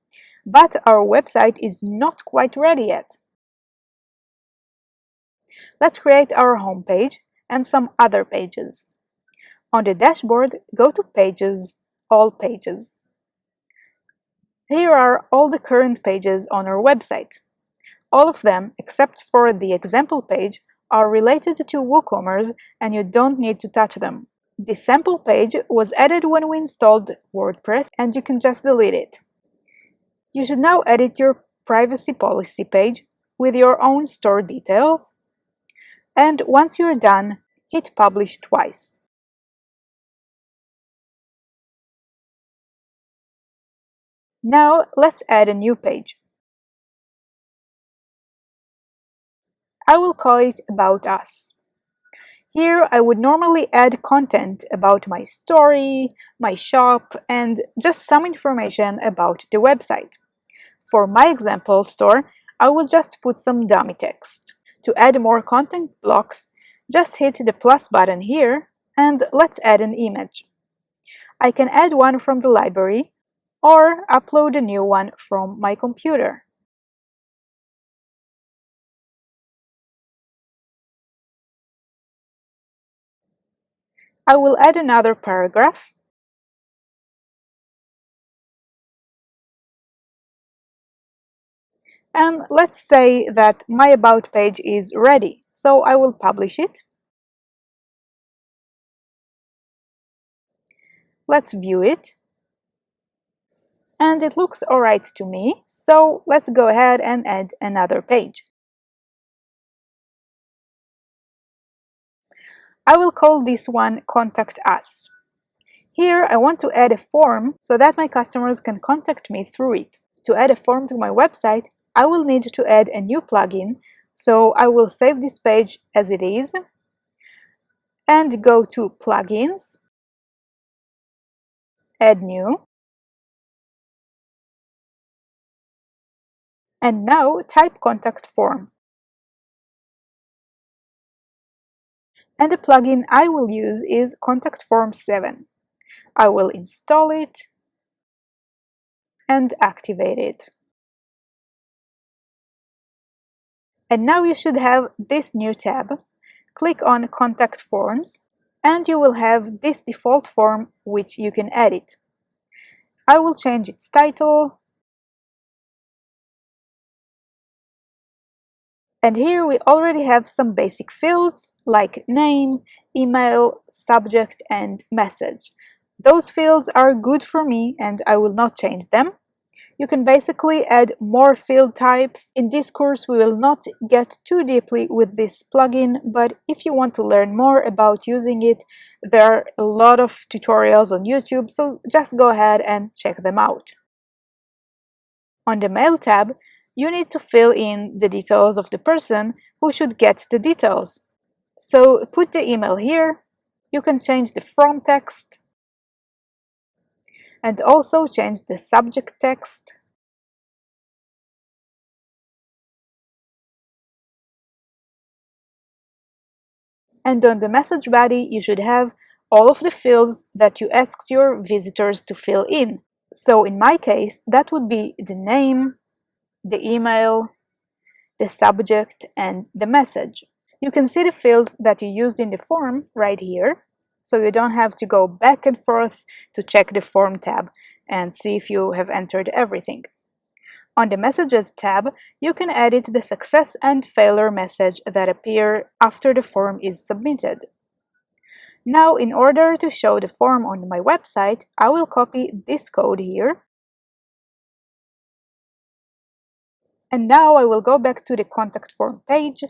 but our website is not quite ready yet. Let's create our homepage and some other pages. On the dashboard, go to Pages, All Pages. Here are all the current pages on our website. All of them, except for the example page, are related to Woocommerce and you don't need to touch them. The sample page was added when we installed WordPress and you can just delete it. You should now edit your privacy policy page with your own store details, and once you're done, hit Publish twice. Now let's add a new page. I will call it About Us. Here I would normally add content about my story, my shop, and just some information about the website. For my example store, I will just put some dummy text. To add more content blocks, just hit the plus button here and let's add an image. I can add one from the library or upload a new one from my computer. I will add another paragraph and let's say that my About page is ready, so I will publish it. Let's view it. And it looks alright to me, so let's go ahead and add another page. I will call this one Contact Us. Here I want to add a form so that my customers can contact me through it. To add a form to my website, I will need to add a new plugin, so I will save this page as it is and go to Plugins, Add New, and now type Contact Form. And the plugin I will use is Contact Form 7. I will install it and activate it. And now you should have this new tab. Click on Contact Forms and you will have this default form which you can edit. I will change its title. And here we already have some basic fields like name, email, subject, and message. Those fields are good for me and I will not change them. You can basically add more field types. In this course we will not get too deeply with this plugin, but if you want to learn more about using it, there are a lot of tutorials on YouTube, so just go ahead and check them out. On the Mail tab, you need to fill in the details of the person who should get the details. So put the email here. You can change the from text and also change the subject text. And on the message body, you should have all of the fields that you asked your visitors to fill in. So in my case, that would be the name, the email, the subject, and the message. You can see the fields that you used in the form right here. so you don't have to go back and forth to check the Form tab and see if you have entered everything. On the Messages tab, you can edit the success and failure message that appear after the form is submitted. Now, in order to show the form on my website, I will copy this code here. And now I will go back to the contact form page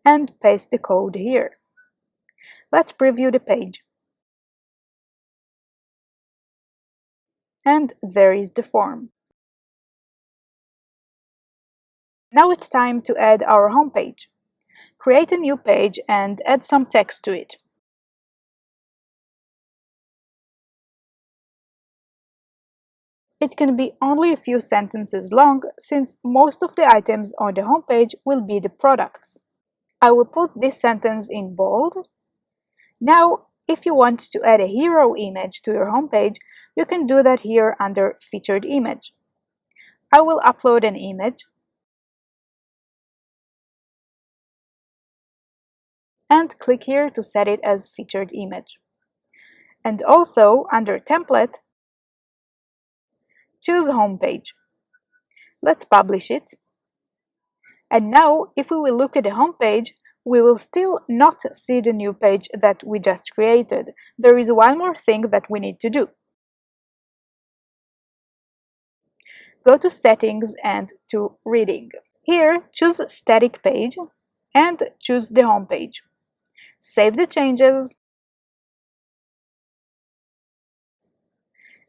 and paste the code here. Let's preview the page. And there is the form. Now it's time to add our homepage. Create a new page and add some text to it. It can be only a few sentences long, since most of the items on the homepage will be the products. I will put this sentence in bold. Now, if you want to add a hero image to your homepage, you can do that here under Featured Image. I will upload an image and click here to set it as Featured Image. And also, under Template, choose Homepage. Let's publish it. And now, if we will look at the homepage, we will still not see the new page that we just created. There is one more thing that we need to do. Go to Settings and to Reading. Here, choose Static Page and choose the homepage. Save the changes.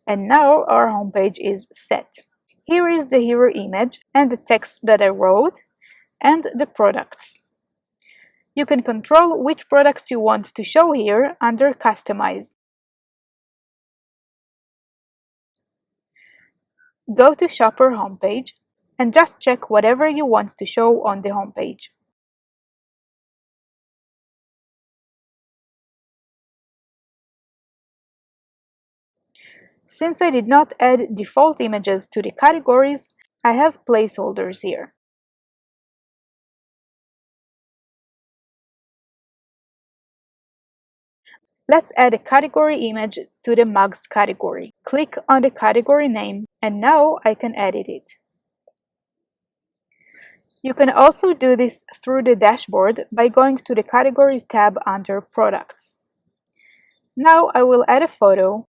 And now our homepage is set. Here is the hero image and the text that I wrote and the products. You can control which products you want to show here under Customize. Go to Shopper homepage and just check whatever you want to show on the homepage. Since I did not add default images to the categories, I have placeholders here. Let's add a category image to the mugs category. Click on the category name, and now I can edit it. You can also do this through the dashboard by going to the Categories tab under Products. Now I will add a photo,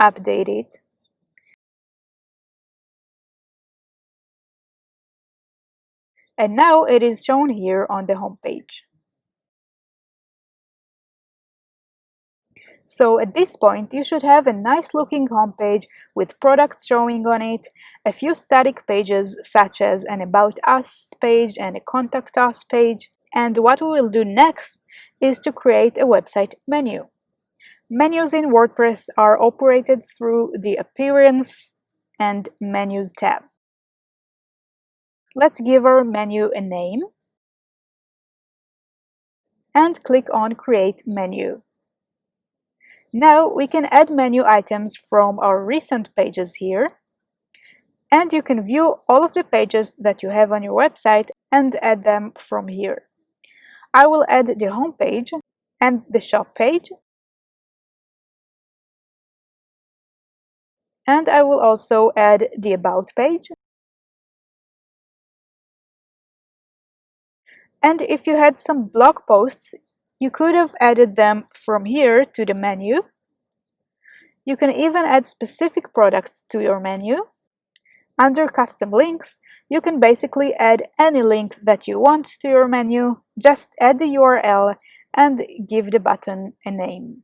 update it, and now it is shown here on the homepage. So at this point, you should have a nice looking homepage with products showing on it, a few static pages such as an About Us page and a Contact Us page. And what we will do next is to create a website menu. Menus in WordPress are operated through the Appearance and Menus tab. Let's give our menu a name and click on Create Menu. Now we can add menu items from our recent pages here, and you can view all of the pages that you have on your website and add them from here. I will add the home page and the shop page, and I will also add the About page. And if you had some blog posts, you could have added them from here to the menu. You can even add specific products to your menu. Under Custom Links, you can basically add any link that you want to your menu. Just add the URL and give the button a name.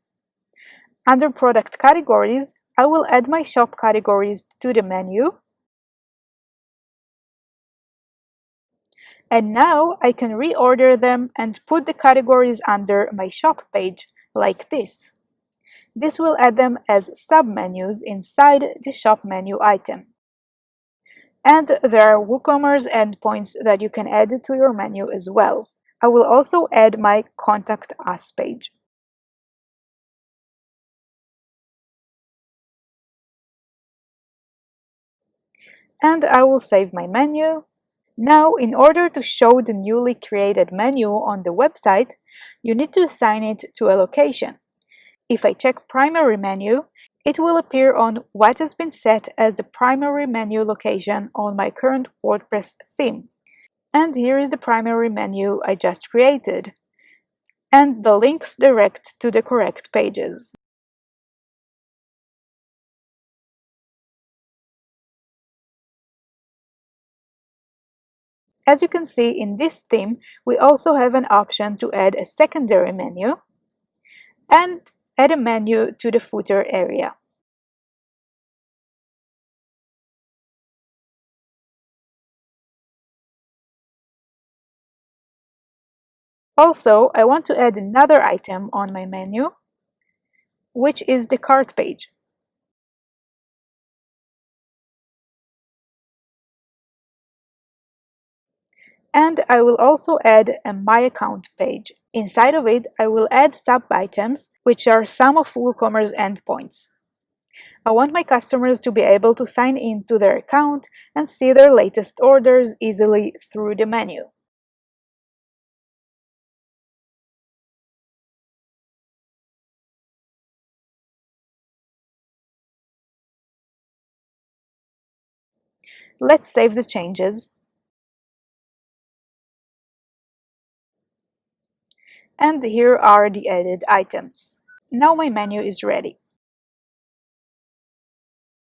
Under Product Categories, I will add my shop categories to the menu. And now I can reorder them and put the categories under my shop page, like this. This will add them as submenus inside the shop menu item. And there are Woocommerce endpoints that you can add to your menu as well. I will also add my Contact Us page. And I will save my menu. Now, in order to show the newly created menu on the website, you need to assign it to a location. If I check Primary Menu, it will appear on what has been set as the primary menu location on my current WordPress theme. And here is the primary menu I just created. And the links direct to the correct pages. As you can see in this theme, we also have an option to add a secondary menu and add a menu to the footer area. Also, I want to add another item on my menu, which is the cart page. And I will also add a My Account page. Inside of it, I will add sub-items, which are some of WooCommerce endpoints. I want my customers to be able to sign in to their account and see their latest orders easily through the menu. Let's save the changes. And here are the added items. Now my menu is ready.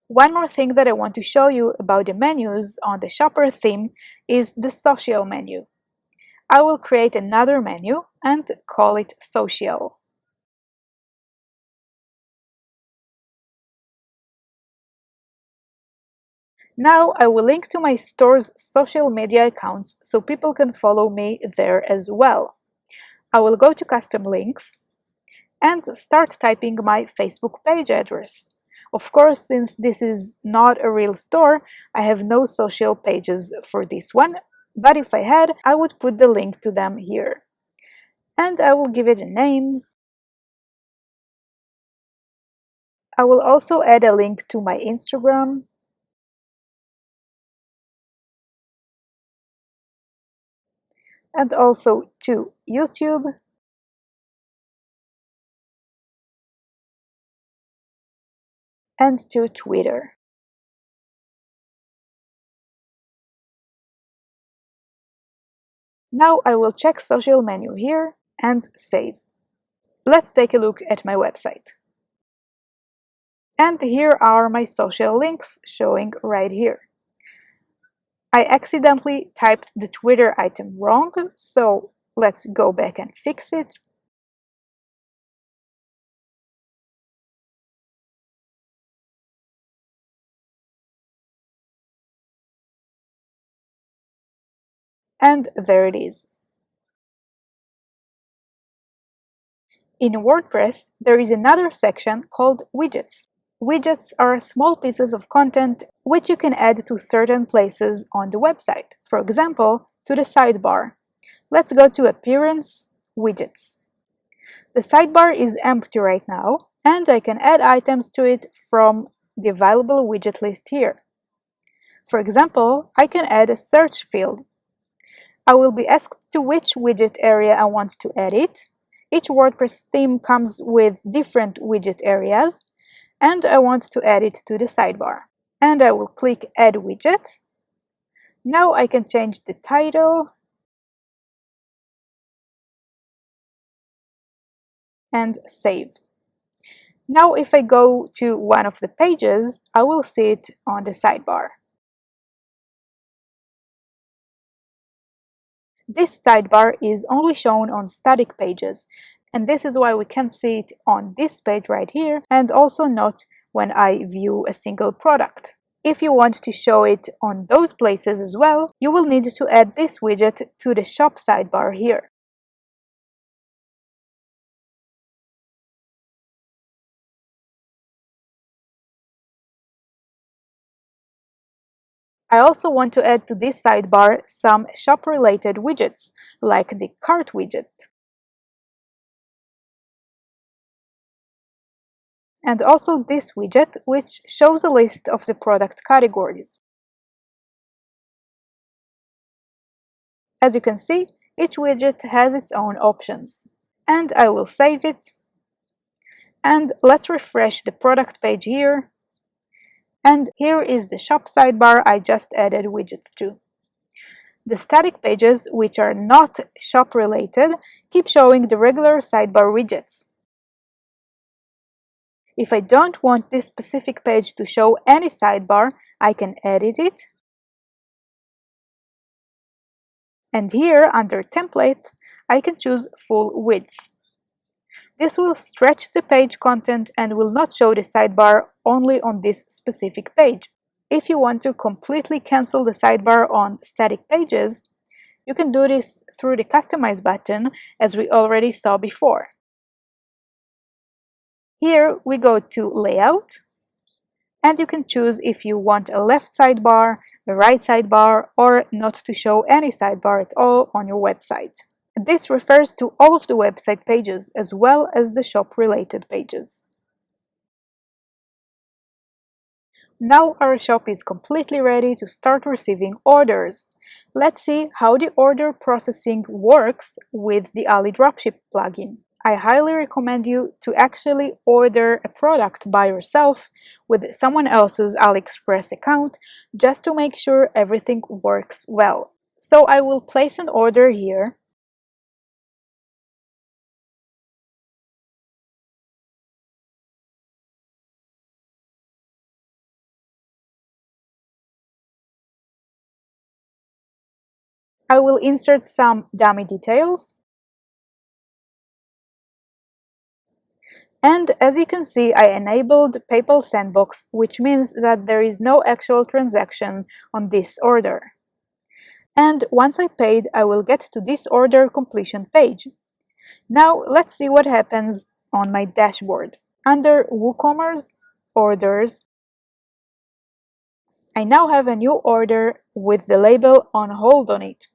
One more thing that I want to show you about the menus on the shopper theme is the social menu. I will create another menu and call it social. Now I will link to my store's social media accounts so people can follow me there as well. I will go to custom links and start typing my Facebook page address. Of course, since this is not a real store, I have no social pages for this one, but if I had, I would put the link to them here. And I will give it a name. I will also add a link to my Instagram and also to YouTube and to Twitter. Now I will check social menu here and save. Let's take a look at my website. And here are my social links showing right here. I accidentally typed the Twitter item wrong, so let's go back and fix it. And there it is. In WordPress, there is another section called Widgets. Widgets are small pieces of content which you can add to certain places on the website. For example, to the sidebar. Let's go to Appearance, Widgets. The sidebar is empty right now, and I can add items to it from the available widget list here. For example, I can add a search field. I will be asked to which widget area I want to add it. Each WordPress theme comes with different widget areas, and I want to add it to the sidebar. And I will click Add Widget. Now I can change the title and save. Now if I go to one of the pages, I will see it on the sidebar. This sidebar is only shown on static pages, and this is why we can see it on this page right here, and also not when I view a single product. If you want to show it on those places as well, you will need to add this widget to the shop sidebar here. I also want to add to this sidebar some shop-related widgets, like the cart widget. And also this widget, which shows a list of the product categories. As you can see, each widget has its own options. And I will save it. And let's refresh the product page here. And here is the shop sidebar I just added widgets to. The static pages, which are not shop related, keep showing the regular sidebar widgets. If I don't want this specific page to show any sidebar, I can edit it. And here, under Template, I can choose Full Width. This will stretch the page content and will not show the sidebar only on this specific page. If you want to completely cancel the sidebar on static pages, you can do this through the Customize button, as we already saw before. Here we go to Layout, and you can choose if you want a left sidebar, a right sidebar, or not to show any sidebar at all on your website. This refers to all of the website pages as well as the shop-related pages. Now our shop is completely ready to start receiving orders. Let's see how the order processing works with the Alidropship plugin. I highly recommend you to actually order a product by yourself with someone else's Aliexpress account just to make sure everything works well. So I will place an order here. I will insert some dummy details. And as you can see, I enabled PayPal Sandbox, which means that there is no actual transaction on this order. And once I paid, I will get to this order completion page. Now let's see what happens on my dashboard. Under Woocommerce Orders, I now have a new order with the label on hold on it.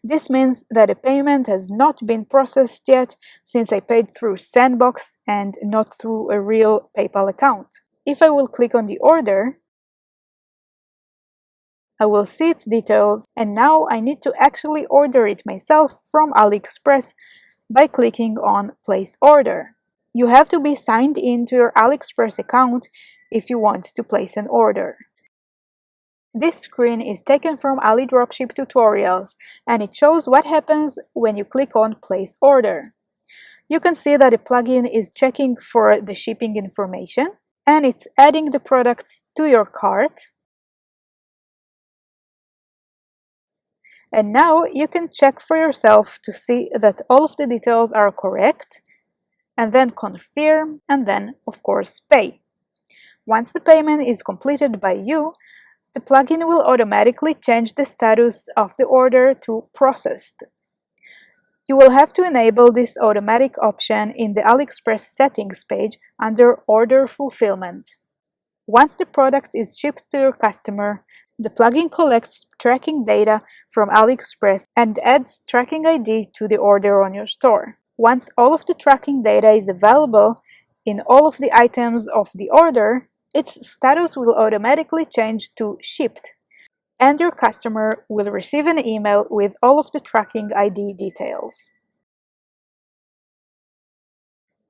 This means that the payment has not been processed yet since I paid through Sandbox and not through a real PayPal account. If I will click on the order, I will see its details, and now I need to actually order it myself from AliExpress by clicking on Place Order. You have to be signed in to your AliExpress account if you want to place an order. This screen is taken from Alidropship tutorials, and it shows what happens when you click on Place Order. You can see that the plugin is checking for the shipping information, and it's adding the products to your cart. And now you can check for yourself to see that all of the details are correct, and then confirm, and then, of course, pay. Once the payment is completed by you, the plugin will automatically change the status of the order to processed. You will have to enable this automatic option in the Aliexpress settings page under Order Fulfillment. Once the product is shipped to your customer, the plugin collects tracking data from Aliexpress and adds tracking ID to the order on your store. Once all of the tracking data is available in all of the items of the order, its status will automatically change to shipped, and your customer will receive an email with all of the tracking ID details.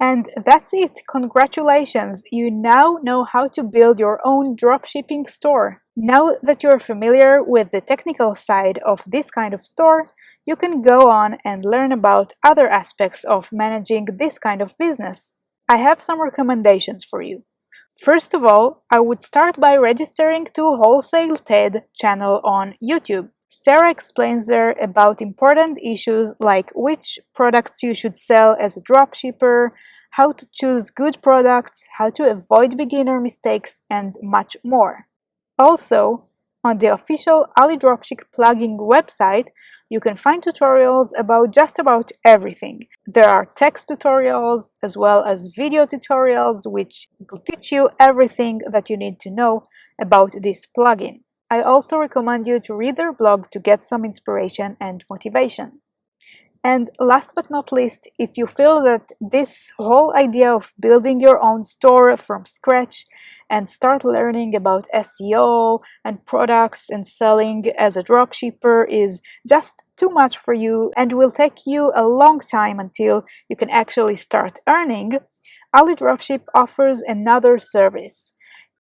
And that's it! Congratulations! You now know how to build your own dropshipping store. Now that you're familiar with the technical side of this kind of store, you can go on and learn about other aspects of managing this kind of business. I have some recommendations for you. First of all, I would start by registering to Wholesale TED channel on YouTube. Sarah explains there about important issues like which products you should sell as a dropshipper, how to choose good products, how to avoid beginner mistakes, and much more. Also, on the official Alidropship plugin website, you can find tutorials about just about everything. There are text tutorials as well as video tutorials which will teach you everything that you need to know about this plugin. I also recommend you to read their blog to get some inspiration and motivation. And last but not least, if you feel that this whole idea of building your own store from scratch and start learning about SEO and products and selling as a dropshipper is just too much for you and will take you a long time until you can actually start earning, Alidropship offers another service.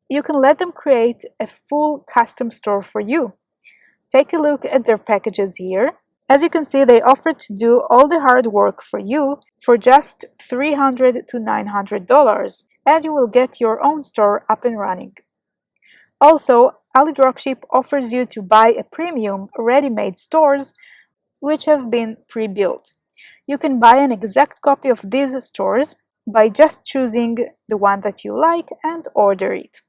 You can let them create a full custom store for you. Take a look at their packages here. As you can see, they offer to do all the hard work for you for just $300 to $900, and you will get your own store up and running. Also, Alidropship offers you to buy a premium ready-made stores which have been pre-built. You can buy an exact copy of these stores by just choosing the one that you like and order it.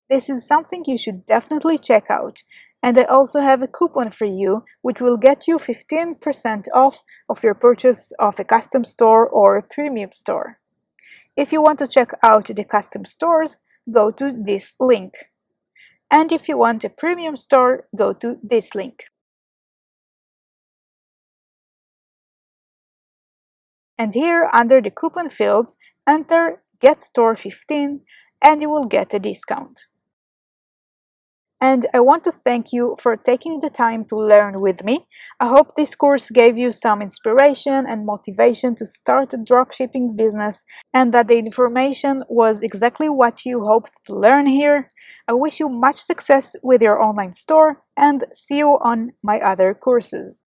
This is something you should definitely check out. And I also have a coupon for you which will get you 15% off of your purchase of a custom store or a premium store. If you want to check out the custom stores, go to this link. And if you want a premium store, go to this link. And here under the coupon fields, enter Get Store 15 and you will get a discount. And I want to thank you for taking the time to learn with me. I hope this course gave you some inspiration and motivation to start a dropshipping business and that the information was exactly what you hoped to learn here. I wish you much success with your online store and see you on my other courses.